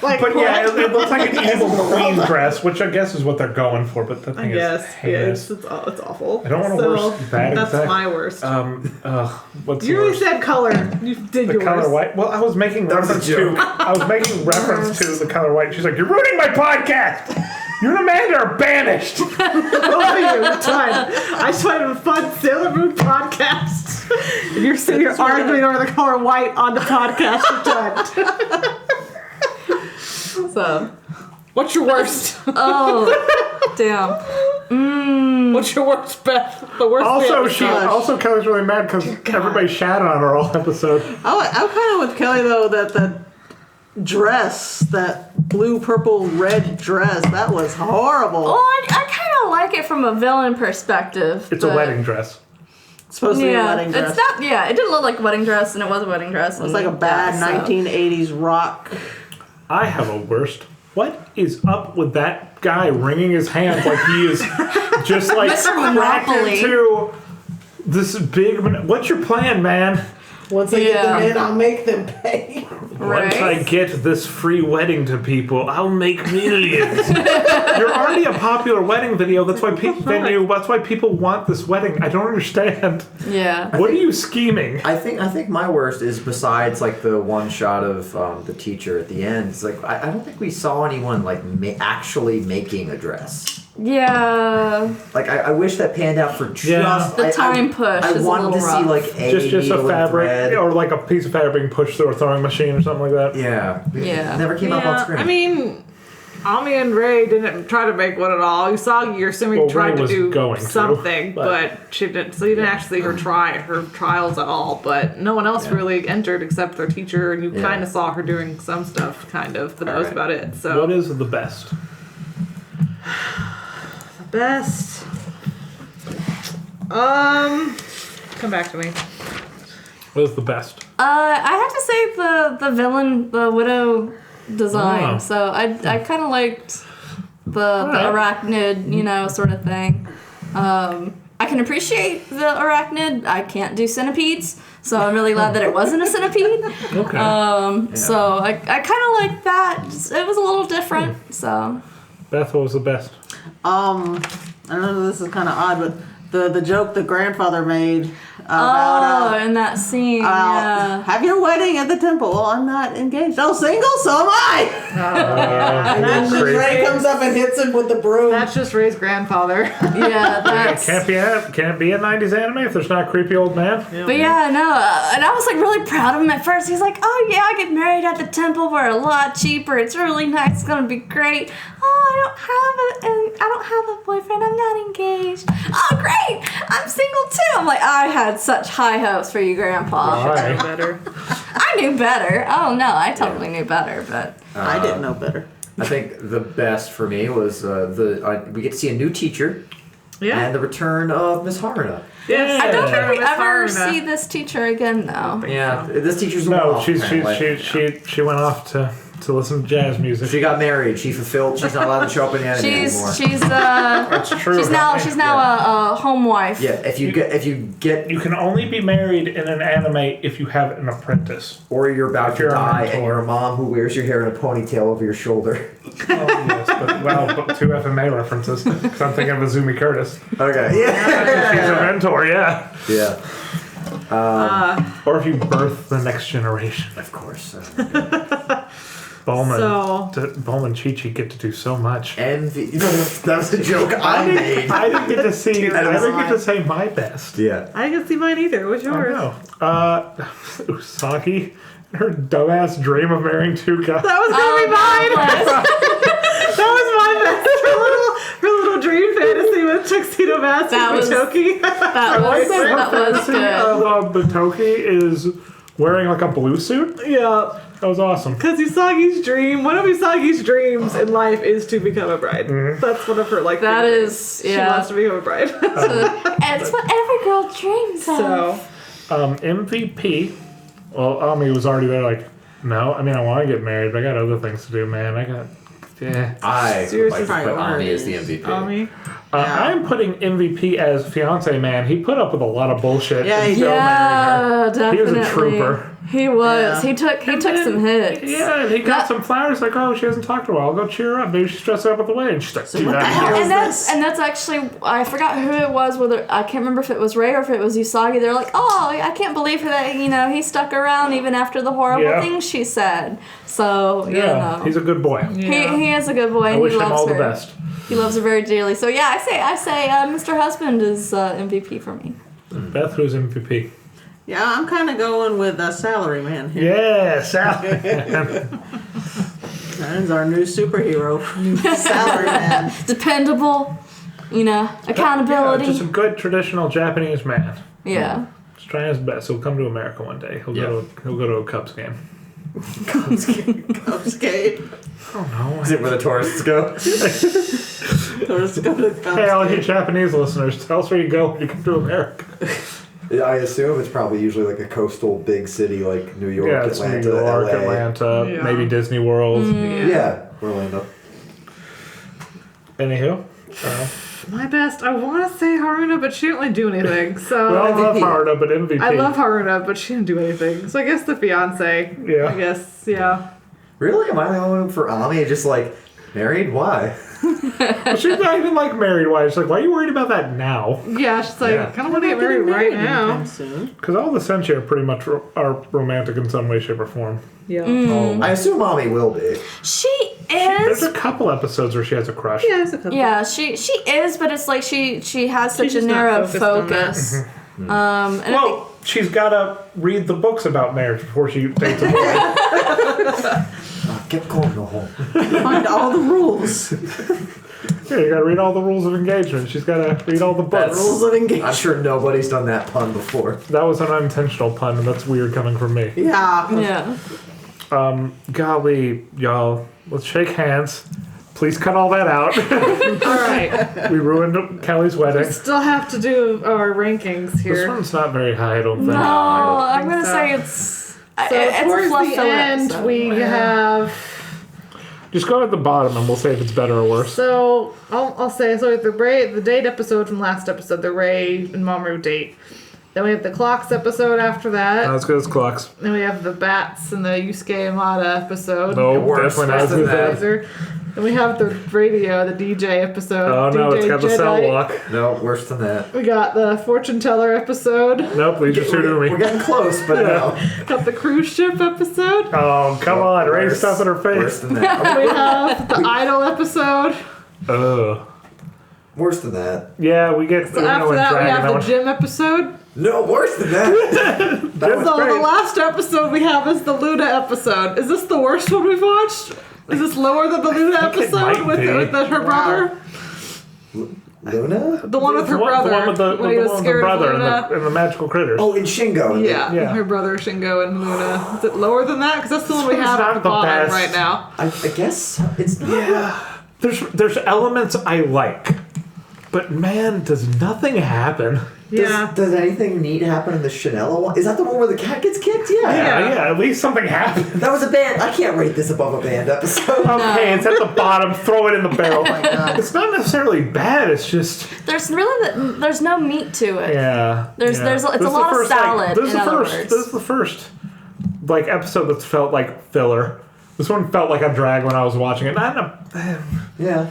Like, But yeah, it looks like an evil queen dress, which I guess is what they're going for. But the I thing guess. is, Yeah, heinous. it's awful. I don't want to So, worse that That's exact. my worst. What's You the already worst? said color. You did The yours. color white. Well, I was making That was a reference joke. to. I was making reference to the color white. She's like, "You're ruining my podcast. You and Amanda are banished." Both of you, it's fine. I just wanted a fun Sailor Moon podcast. And you're sitting here arguing over the color white on the podcast. You're done. So. What's your worst? Oh, damn. What's your worst, Beth? The worst. Also Kelly's really mad because everybody shattered on her all episode. I'm kind of with Kelly though that the dress, that blue, purple, red dress, that was horrible. Well, I kind of like it from a villain perspective. It's a but- wedding dress. It's supposed to be a Yeah, wedding dress. it's not. Yeah, it didn't look like a wedding dress, and it was a wedding dress. It was like a bad 1980s rock. I have a worst. What is up with that guy wringing his hands like he is just like Mr. cracked Monopoly. into this big? What's your plan, man? Once I get them Yeah. in, I'll make them pay. Right? Once I get this free wedding to people, I'll make millions. You're already a popular wedding video. That's why That's why people want this wedding. I don't understand. Yeah. What are you scheming? I think my worst is besides like the one shot of the teacher at the end. It's like I don't think we saw anyone like actually making a dress. Yeah. Like I wish that panned out for just Yeah. The time push I is a wanted little to rough. see like a Just a needle and fabric thread. or like a piece of fabric being pushed through a throwing machine or something like that. Yeah. Yeah. It never came up on screen. I mean, Ami and Ray didn't try to make one at all. Usagi, you're assuming, tried Ray to was do going to, something, but- but she didn't. So you didn't actually see her trials at all. But no one else really entered except their teacher, and you kind of saw her doing some stuff, kind of. But that was about it. So What is the best? best? Come back to me. What is the best? I have to say the villain, the widow design. Oh. So I kind of liked the arachnid, sort of thing. I can appreciate the arachnid. I can't do centipedes, so I'm really glad that it wasn't a centipede. Okay. So I kind of like that. It was a little different. So Beth, what was the best? I know this is kind of odd, but the joke the grandfather made about in that scene, yeah. have your wedding at the temple. Well, I'm not engaged. Oh, single? So am I. And then Ray comes up and hits him with the broom. That's just Ray's grandfather. Yeah, that's. Can't be a 90s anime if there's not a creepy old man. But yeah, no, and I was like really proud of him at first. He's like, "Oh yeah, I get married at the temple. We're a lot cheaper. It's really nice. It's gonna be great. Oh, I don't have a boyfriend. I'm not engaged. Oh, great. I'm single too." I'm like, I had such high hopes for you, Grandpa. Why? Better. I knew better. Oh no, I totally knew better, but I didn't know better. I think the best for me was we get to see a new teacher Yeah. and the return of Miss Haruna. Yes. I don't think we Miss ever Haruna. see this teacher again, though. Yeah, this teacher's a No, one-off, apparently. she went off to listen to jazz music. She got married. She fulfilled. She's not allowed to show up in the anime anymore. That's true. she's now a home wife. Yeah, if you get You can only be married in an anime if you have an apprentice. or you're about If to you're a die and mentor. you're a mom who wears your hair in a ponytail over your shoulder. Oh, yes, but two FMA references. Because I'm thinking of Azumi Curtis. Okay. Yeah. She's a mentor, yeah. Yeah. Or if you birth the next generation. Of course. Bowman, So- Bowman and Chi-Chi get to do so much. Envy. That was a joke I made. I didn't get to see. I was didn't get to say my best. Yeah. I didn't see mine either. What's I yours? know. Usagi, her dumbass dream of marrying two guys. That was gonna be mine. That was my best. Her little dream fantasy with tuxedo mask That and was- Toki. That was good. Batoki is wearing like a blue suit. Yeah, That was awesome. because one of Usagi's dreams in life is to become a bride. That's one of her That big dreams. is, She yeah. wants to become a bride. It's what every girl dreams of. So MVP. Well, Ami was already there. Like, no, I mean I want to get married, but I got other things to do, man. I would Seriously, like to put Ami priorities. as the MVP. Ami. I'm putting MVP as fiance man. He put up with a lot of bullshit. Yeah, and he still married her. Definitely. He was a trooper. He was. Yeah. He took some hits. Yeah, and he got some flowers. Like, oh, she hasn't talked to her. I'll go cheer her up. Maybe she's stressed out with the wedding. She's like, do what the that. hell? And that's actually, I forgot who it was. Whether I can't remember if it was Ray or if it was Usagi. They're like, oh, I can't believe that he stuck around even after the horrible things she said. So Yeah, he's a good boy. he is a good boy. I And wish he him loves all her. the best. He loves her very dearly. So yeah, I say, Mr. Husband is MVP for me. Beth, who's MVP? Yeah, I'm kind of going with a salary man here. Yeah, Sally. That's our new superhero. Salary man. Dependable, accountability. Just a good traditional Japanese man. Yeah. Just trying his best. He'll come to America one day. He'll go to a Cubs game. Cubs game. Is it where the tourists go? Let's go to the Cubs Hey, all game. you Japanese listeners, tell us where you go when you come to America. I assume it's probably usually like a coastal big city like New York, Yeah, it's Atlanta, New York, LA. Atlanta, Yeah. maybe Disney World. Yeah, Orlando. Anywho, My best. I want to say Haruna, but she didn't really do anything. So we all love MVP. Haruna, but MVP. I love Haruna, but she didn't do anything. So I guess the fiance. Yeah. I guess. Yeah. Really? Am I the only one for Ami? Just like married? Why? Well, she's not even like married. Why? She's like, why are you worried about that now? Yeah. She's like, Yeah. kind of want to get married right now. anytime soon. Because all the Senshi are pretty much are romantic in some way, shape, or form. Yeah. I assume Ami will be. She There's is. a couple episodes where she has a crush. Yeah. It's a couple. Yeah, she is, but it's like she has such a just not narrow focused on that. focus. And I think Well, she's got to read the books about marriage before she dates a boy. Get going, no home. Find all the rules. Yeah, you gotta read all the rules of engagement. She's gotta read all the books. Rules of engagement. I'm sure nobody's done that pun before. That was an unintentional pun, and that's weird coming from me. Yeah. Yeah. Golly, y'all, let's shake hands. Please cut all that out. All right. We ruined Kelly's wedding. Still have to do our rankings This here. one's not very high, I don't think. No, I'm think gonna so. say it's. So it's a towards fluff the filler end, episode. we have. Just go at the bottom and we'll say if it's better or worse. So I'll say the date episode from last episode, the Ray and Mamoru date. Then we have the clocks episode after that. Not as good as clocks. Then we have the bats and the Yusuke Amada episode. No, worse definitely not as than good that. as that. Then we have the radio, the DJ episode. Oh no, DJ it's got the Jedi. cell walk. No, worse than that. We got the fortune teller episode. Nope, leave your suit to We're me. getting close, but no. Got the cruise ship episode. Oh, come on, raise Worse. stuff in her Worse face. than that. We have the idol episode. Ugh. Worse than that. Yeah, we get So after that, we have the gym episode. No, worse than that. That was So great. the last episode we have is the Luna episode. Is this the worst one we've watched? Is this lower than the Luna I think it episode might with, be. her brother? Luna? The one with her the brother. one with the, when he the was one with the scared brother of Luna. and the magical critters. Oh, in Shingo. Yeah, Yeah. her brother Shingo and Luna. Is it lower than that? Because that's the one we This have one's at not the the bottom best. right now. I guess it's not. There's elements I like, but man, does nothing happen. Yeah. Does anything neat happen in the Chanela one? Is that the one where the cat gets kicked? Yeah. Yeah, at least something happened. That was a band. I can't rate this above a band episode. Okay, it's at the bottom. Throw it in the barrel. Oh my God. It's not necessarily bad. It's just There's really there's no meat to it. yeah. There's- yeah. there's a- it's This a is lot the of first, like, salad, this is in the other first. words. This is the first like episode that's felt like filler. This one felt like a drag when I was watching it. Not in a, Yeah.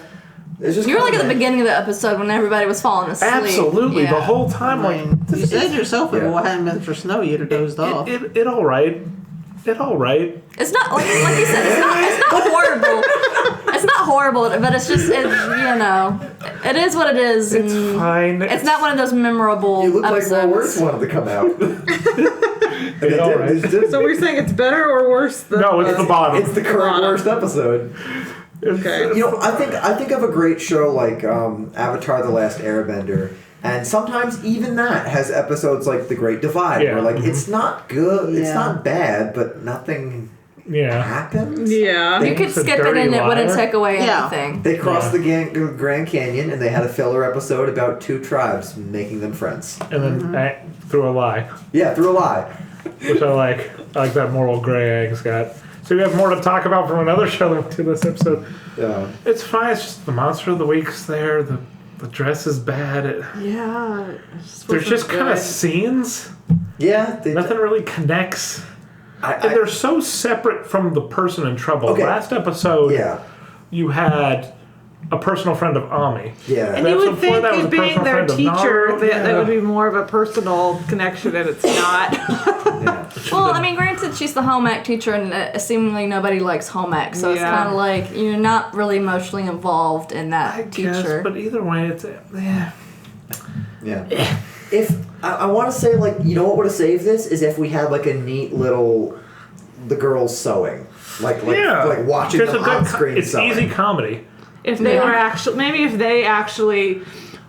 It's just You were like at kinda- the beginning of the episode when everybody was falling asleep. absolutely Yeah. the whole time. I Like mean, you said yourself if Yeah. it hadn't been for snow, you'd have dozed off. it all right. It all right. It's not like you said. It's not horrible. It's not horrible, but it's just it is what it is. It's and fine. It's not one of those memorable You look like episodes. more worse wanted to come out. It's all right. So we're saying it's better or worse than No, it's the bottom. It's the current worst episode. Okay. You know, I think of a great show like Avatar: The Last Airbender, and sometimes even that has episodes like The Great Divide, Yeah. where like it's not good, it's Yeah. not bad, but nothing yeah. happens. Yeah. You could It's a skip it dirty and it wouldn't liar. take away Yeah. anything. They crossed the Grand Canyon, and they had a filler episode about two tribes making them friends. And then through a lie, Yeah, through a lie. which I like. I like that moral gray eggs got. So we have more to talk about from another show to this episode. It's fine. It's just the monster of the week's there. The dress is bad. Yeah. They're just kind of scenes. Yeah, Nothing really connects. And they're so separate from the person in trouble. Okay. Last episode, yeah, you had a personal friend of Ami. yeah. And you Episode would before think that was it a being personal their friend of teacher Naru. that would be more of a personal connection, and it's not. Well, I mean, granted, she's the home ec teacher, and seemingly nobody likes home ec, so it's Yeah. kind of like you're not really emotionally involved in that I teacher. guess, but either way, it's Yeah. If I want to say, like, you know what would have saved this is if we had like a neat little the girls sewing, like watching There's them a good on screen. It's sewing. easy comedy. If they were actually, maybe if they actually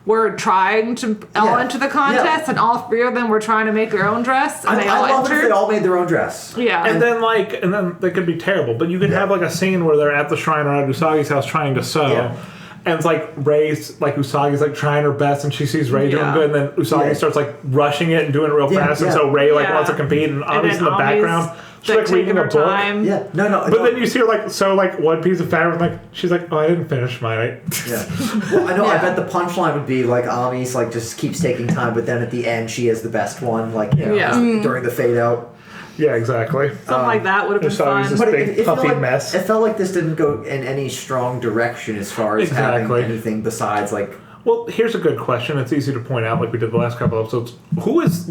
were trying to all enter the contest, and all three of them were trying to make their own dress, and they all I love it if entered. they all made their own dress. Yeah. And then they could be terrible. But you could have like a scene where they're at the shrine or at Usagi's house trying to sew. Yeah. And it's like Ray's, like Usagi's like trying her best and she sees Ray doing Yeah. good and then Usagi starts like rushing it and doing it real Yeah, fast yeah. and so Ray like Yeah. wants to compete and Ami's then in the Ami's, background. She's like reading taking a her book. time. Yeah, no. But then you see her like sew like one piece of fabric like she's like, oh, I didn't finish mine. Yeah. Well, I know. I Yeah. bet the punchline would be like Ami's like just keeps taking time, but then at the end she is the best one. Like Yeah. during the fade out. Yeah, exactly. Something like that would have been Usagi's fun. just- But Big it felt puffy like, mess. It felt like this didn't go in any strong direction as far as Exactly. having anything besides like. Well, here's a good question. It's easy to point out, like we did the last couple episodes. Who is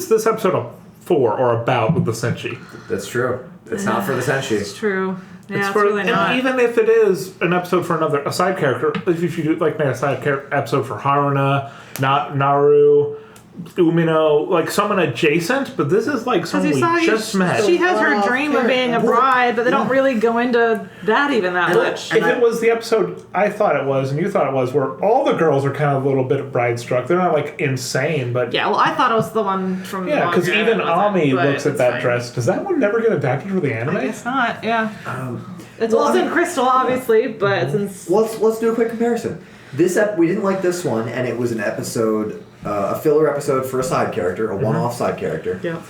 this episode for or about with the Senshi? That's true. It's not for the Senshi. It's true. Yeah, it's for, really and not. even if it is an episode for a side character, if you do like make a side episode for Haruna, not Naru, Umino, like someone adjacent, but this is like someone we just met. She has her dream of being a bride, but they don't really go into that even that much. If it was the episode I thought it was, and you thought it was, where all the girls are kind of a little bit bride struck, they're not like insane, but yeah, well, I thought it was the one from yeah, because even Ami looks at that fine. dress. Does that one never get adapted for the anime? I guess not. Yeah, it's in Crystal, obviously, but since let's do a quick comparison. We didn't like this one, and it was an episode, a filler episode for a side character, a one-off side character. yeah.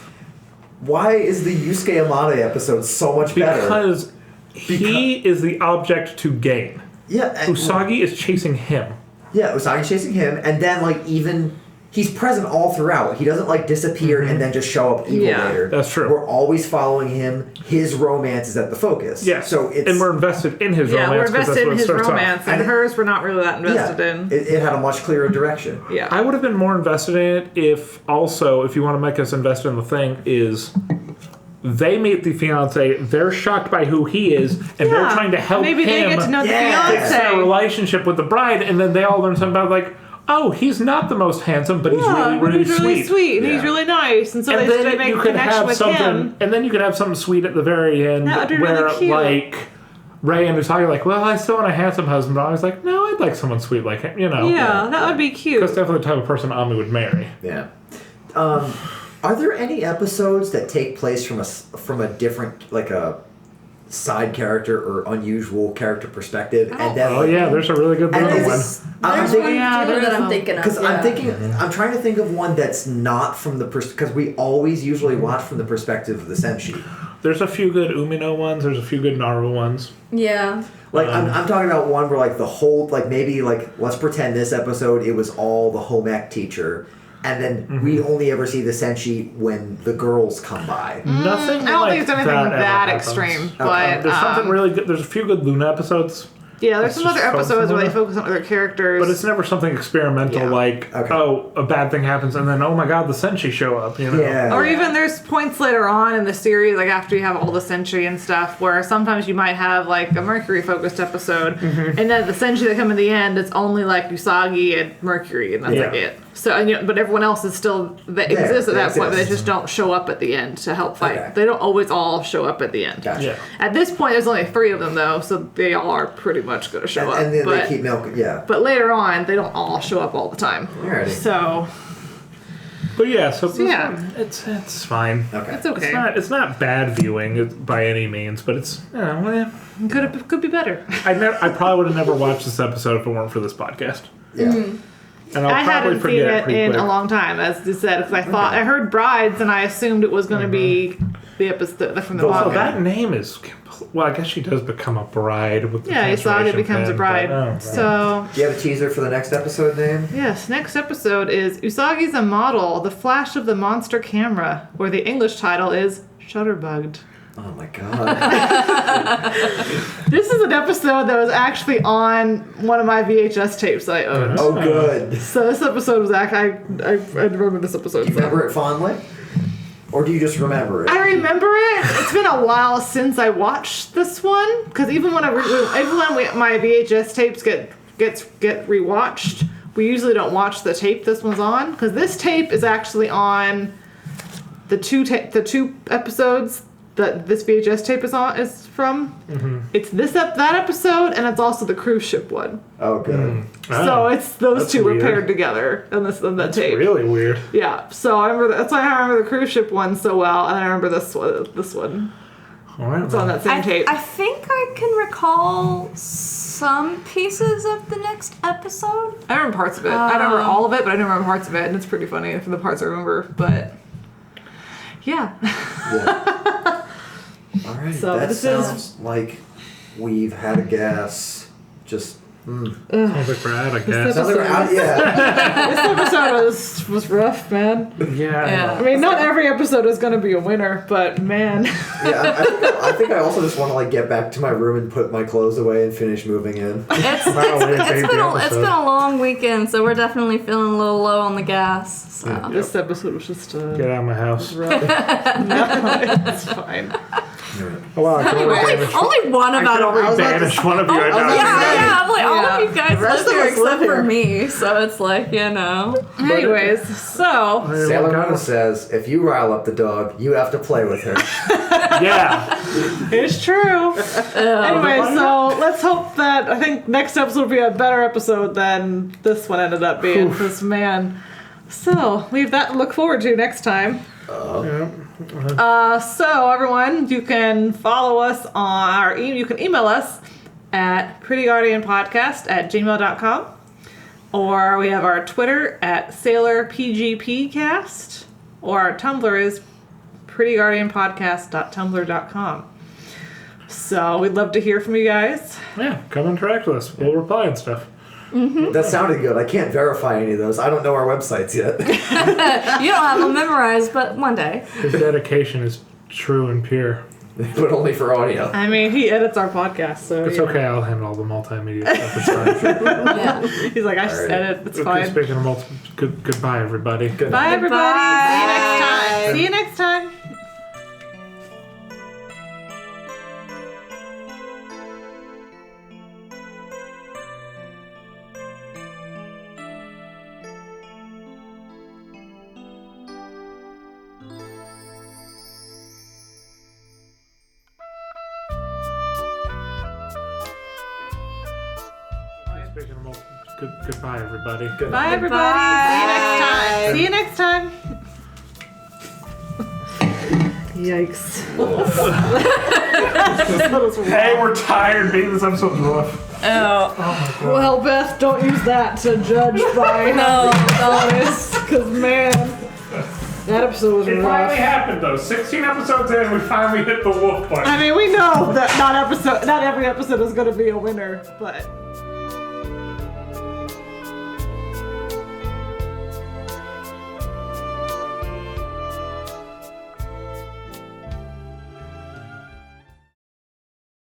Why is the Yusuke Amade episode so much better? Because he is the object to gain. Yeah, Usagi is chasing him. Yeah, Usagi's chasing him, and then like even he's present all throughout. He doesn't like disappear and then just show up evil later. That's true. We're always following him. His romance is at the focus. Yeah. So it's and we're invested in his romance. Yeah, we're invested in his romance, off. and hers we're not really that invested in. It had a much clearer direction. Yeah. I would have been more invested in it if you want to make us invested in the thing, is they meet the fiance, they're shocked by who he is, and they're trying to help Maybe him they get to know the fix their fiance. relationship with the bride, and then they all learn something about like, oh, he's not the most handsome, but he's really he's really sweet, and Yeah. he's really nice, and so And they then make you a could connection have with something, him. and then you could have something sweet at the very end, That would be where really cute. like Ray and Usagi are like, well, I still want a handsome husband, but I was like, no, I'd like someone sweet like him, you know. Yeah, that would be cute. That's definitely the type of person Ami would marry. Yeah. Are there any episodes that take place from a different, like a side character or unusual character perspective? And then, Oh yeah, there's a really good And Luna one. There's one too that I'm thinking of. Because yeah. I'm trying to think of one that's not from the because we always usually watch from the perspective of the Senshi. There's a few good Umino ones. There's a few good Naru ones. Yeah. Like I'm talking about one where like the whole like maybe like let's pretend this episode it was all the home ec teacher, and then we only ever see the Senshi when the girls come by. Nothing. I don't like think there's anything that, that ever extreme, happens. but There's something really good. There's a few good Luna episodes. yeah, there's It's some other just episodes where they focusing on focus on other characters. But it's never something experimental Yeah. like, oh, a bad thing happens and then, oh my god, the Senshi show up, you know? Yeah. Or even there's points later on in the series, like after you have all the Senshi and stuff, where sometimes you might have like a Mercury focused episode, and then the Senshi that come in the end, it's only like Usagi and Mercury, and that's Yeah. like it. So, and but everyone else is still that There, exists at they that point, but they exist. just don't show up at the end to help fight. Okay. They don't always all show up at the end. Gotcha. Yeah. At this point, there's only 3 of them though, so they all are pretty much going to show up. And then but, they keep milking. Yeah. but later on, they don't all show up all the time. Alrighty. So But yeah, so yeah. it's fine. Okay. it's okay. It's not bad viewing by any means, but it's, you know, Could be better. I probably would have never watched this episode if it weren't for this podcast. Yeah. And I'll I probably hadn't seen forget it pretty in quick. a long time, as you said, because I heard Brides, and I assumed it was going to be the episode from the So manga. that name is, well, I guess she does become a bride with the Yeah, Usagi transformation becomes a thing, bride. but, oh, right. So Do you have a teaser for the next episode name? yes, next episode is Usagi's a Model: The Flash of the Monster Camera, where the English title is Shutterbugged. Oh my god. This is an episode that was actually on one of my VHS tapes that I owned. Oh good. So this episode was actually I remember this episode. Do you remember it fondly? Or do you just remember it? I remember it. It's been a while since I watched this one, because even when my VHS tapes get rewatched, we usually don't watch the tape this one's on, because this tape is actually on the two episodes that this VHS tape is from. Mm-hmm. It's that episode, and it's also the cruise ship one. Oh good. So it's those that's two were weird. paired together on that tape. Really weird. Yeah, so I remember that's why I remember the cruise ship one so well, and I remember this one. All right. It's on that same tape. I think I can recall some pieces of the next episode. I remember parts of it. I don't remember all of it, but I remember parts of it, and it's pretty funny for the parts I remember. But yeah, Yeah. Alright. So that this is- sounds like we've had a guess. Just Sounds like we're out, I guess. sounds like we're out. Yeah. this episode was rough, man. Yeah. I mean, not every episode is going to be a winner, but man, Yeah. I think I also just want to like get back to my room and put my clothes away and finish moving in. It's been a long weekend, so we're definitely feeling a little low on the gas. So. this episode was just Get out of my house. rough. No, it's fine. Oh, wow, I can only Anyway, banish- only one of I can us. only banish one of you. I know. Yeah, I'm like, all Yeah. of you guys The rest live here of us live except for here. me, so it's like, you know. Anyways, anyways, so Sailor Moon says, if you rile up the dog, you have to play with her. Yeah. it's true. Anyway, so let's hope that I think next episode will be a better episode than this one ended up being. This man. So we have that to look forward to next time. Yeah. So everyone, you can follow us on our you can email us at prettyguardianpodcast@gmail.com, or we have our Twitter at SailorPGPcast, or our Tumblr is prettyguardianpodcast.tumblr.com. So we'd love to hear from you guys. Yeah, come interact with us. We'll reply and stuff. Mm-hmm. That sounded good. I can't verify any of those. I don't know our websites yet. You don't have them memorized, but one day. His dedication is true and pure. But only for audio. I mean, he edits our podcast, so It's okay. I'll handle all the multimedia stuff. It's fine. Yeah. He's like, I just edit. It's Okay, fine. speaking of goodbye, everybody. Bye, everybody. See you next time. Speaking of goodbye, everybody. Bye, everybody. See you next time. Yikes. Hey, we're tired. Maybe this episode's rough. Oh. Well, Beth, don't use that to judge by No, because man, that episode was It rough. finally happened, though. 16 episodes in, we finally hit the wolf button. I mean, we know that not every episode is going to be a winner, but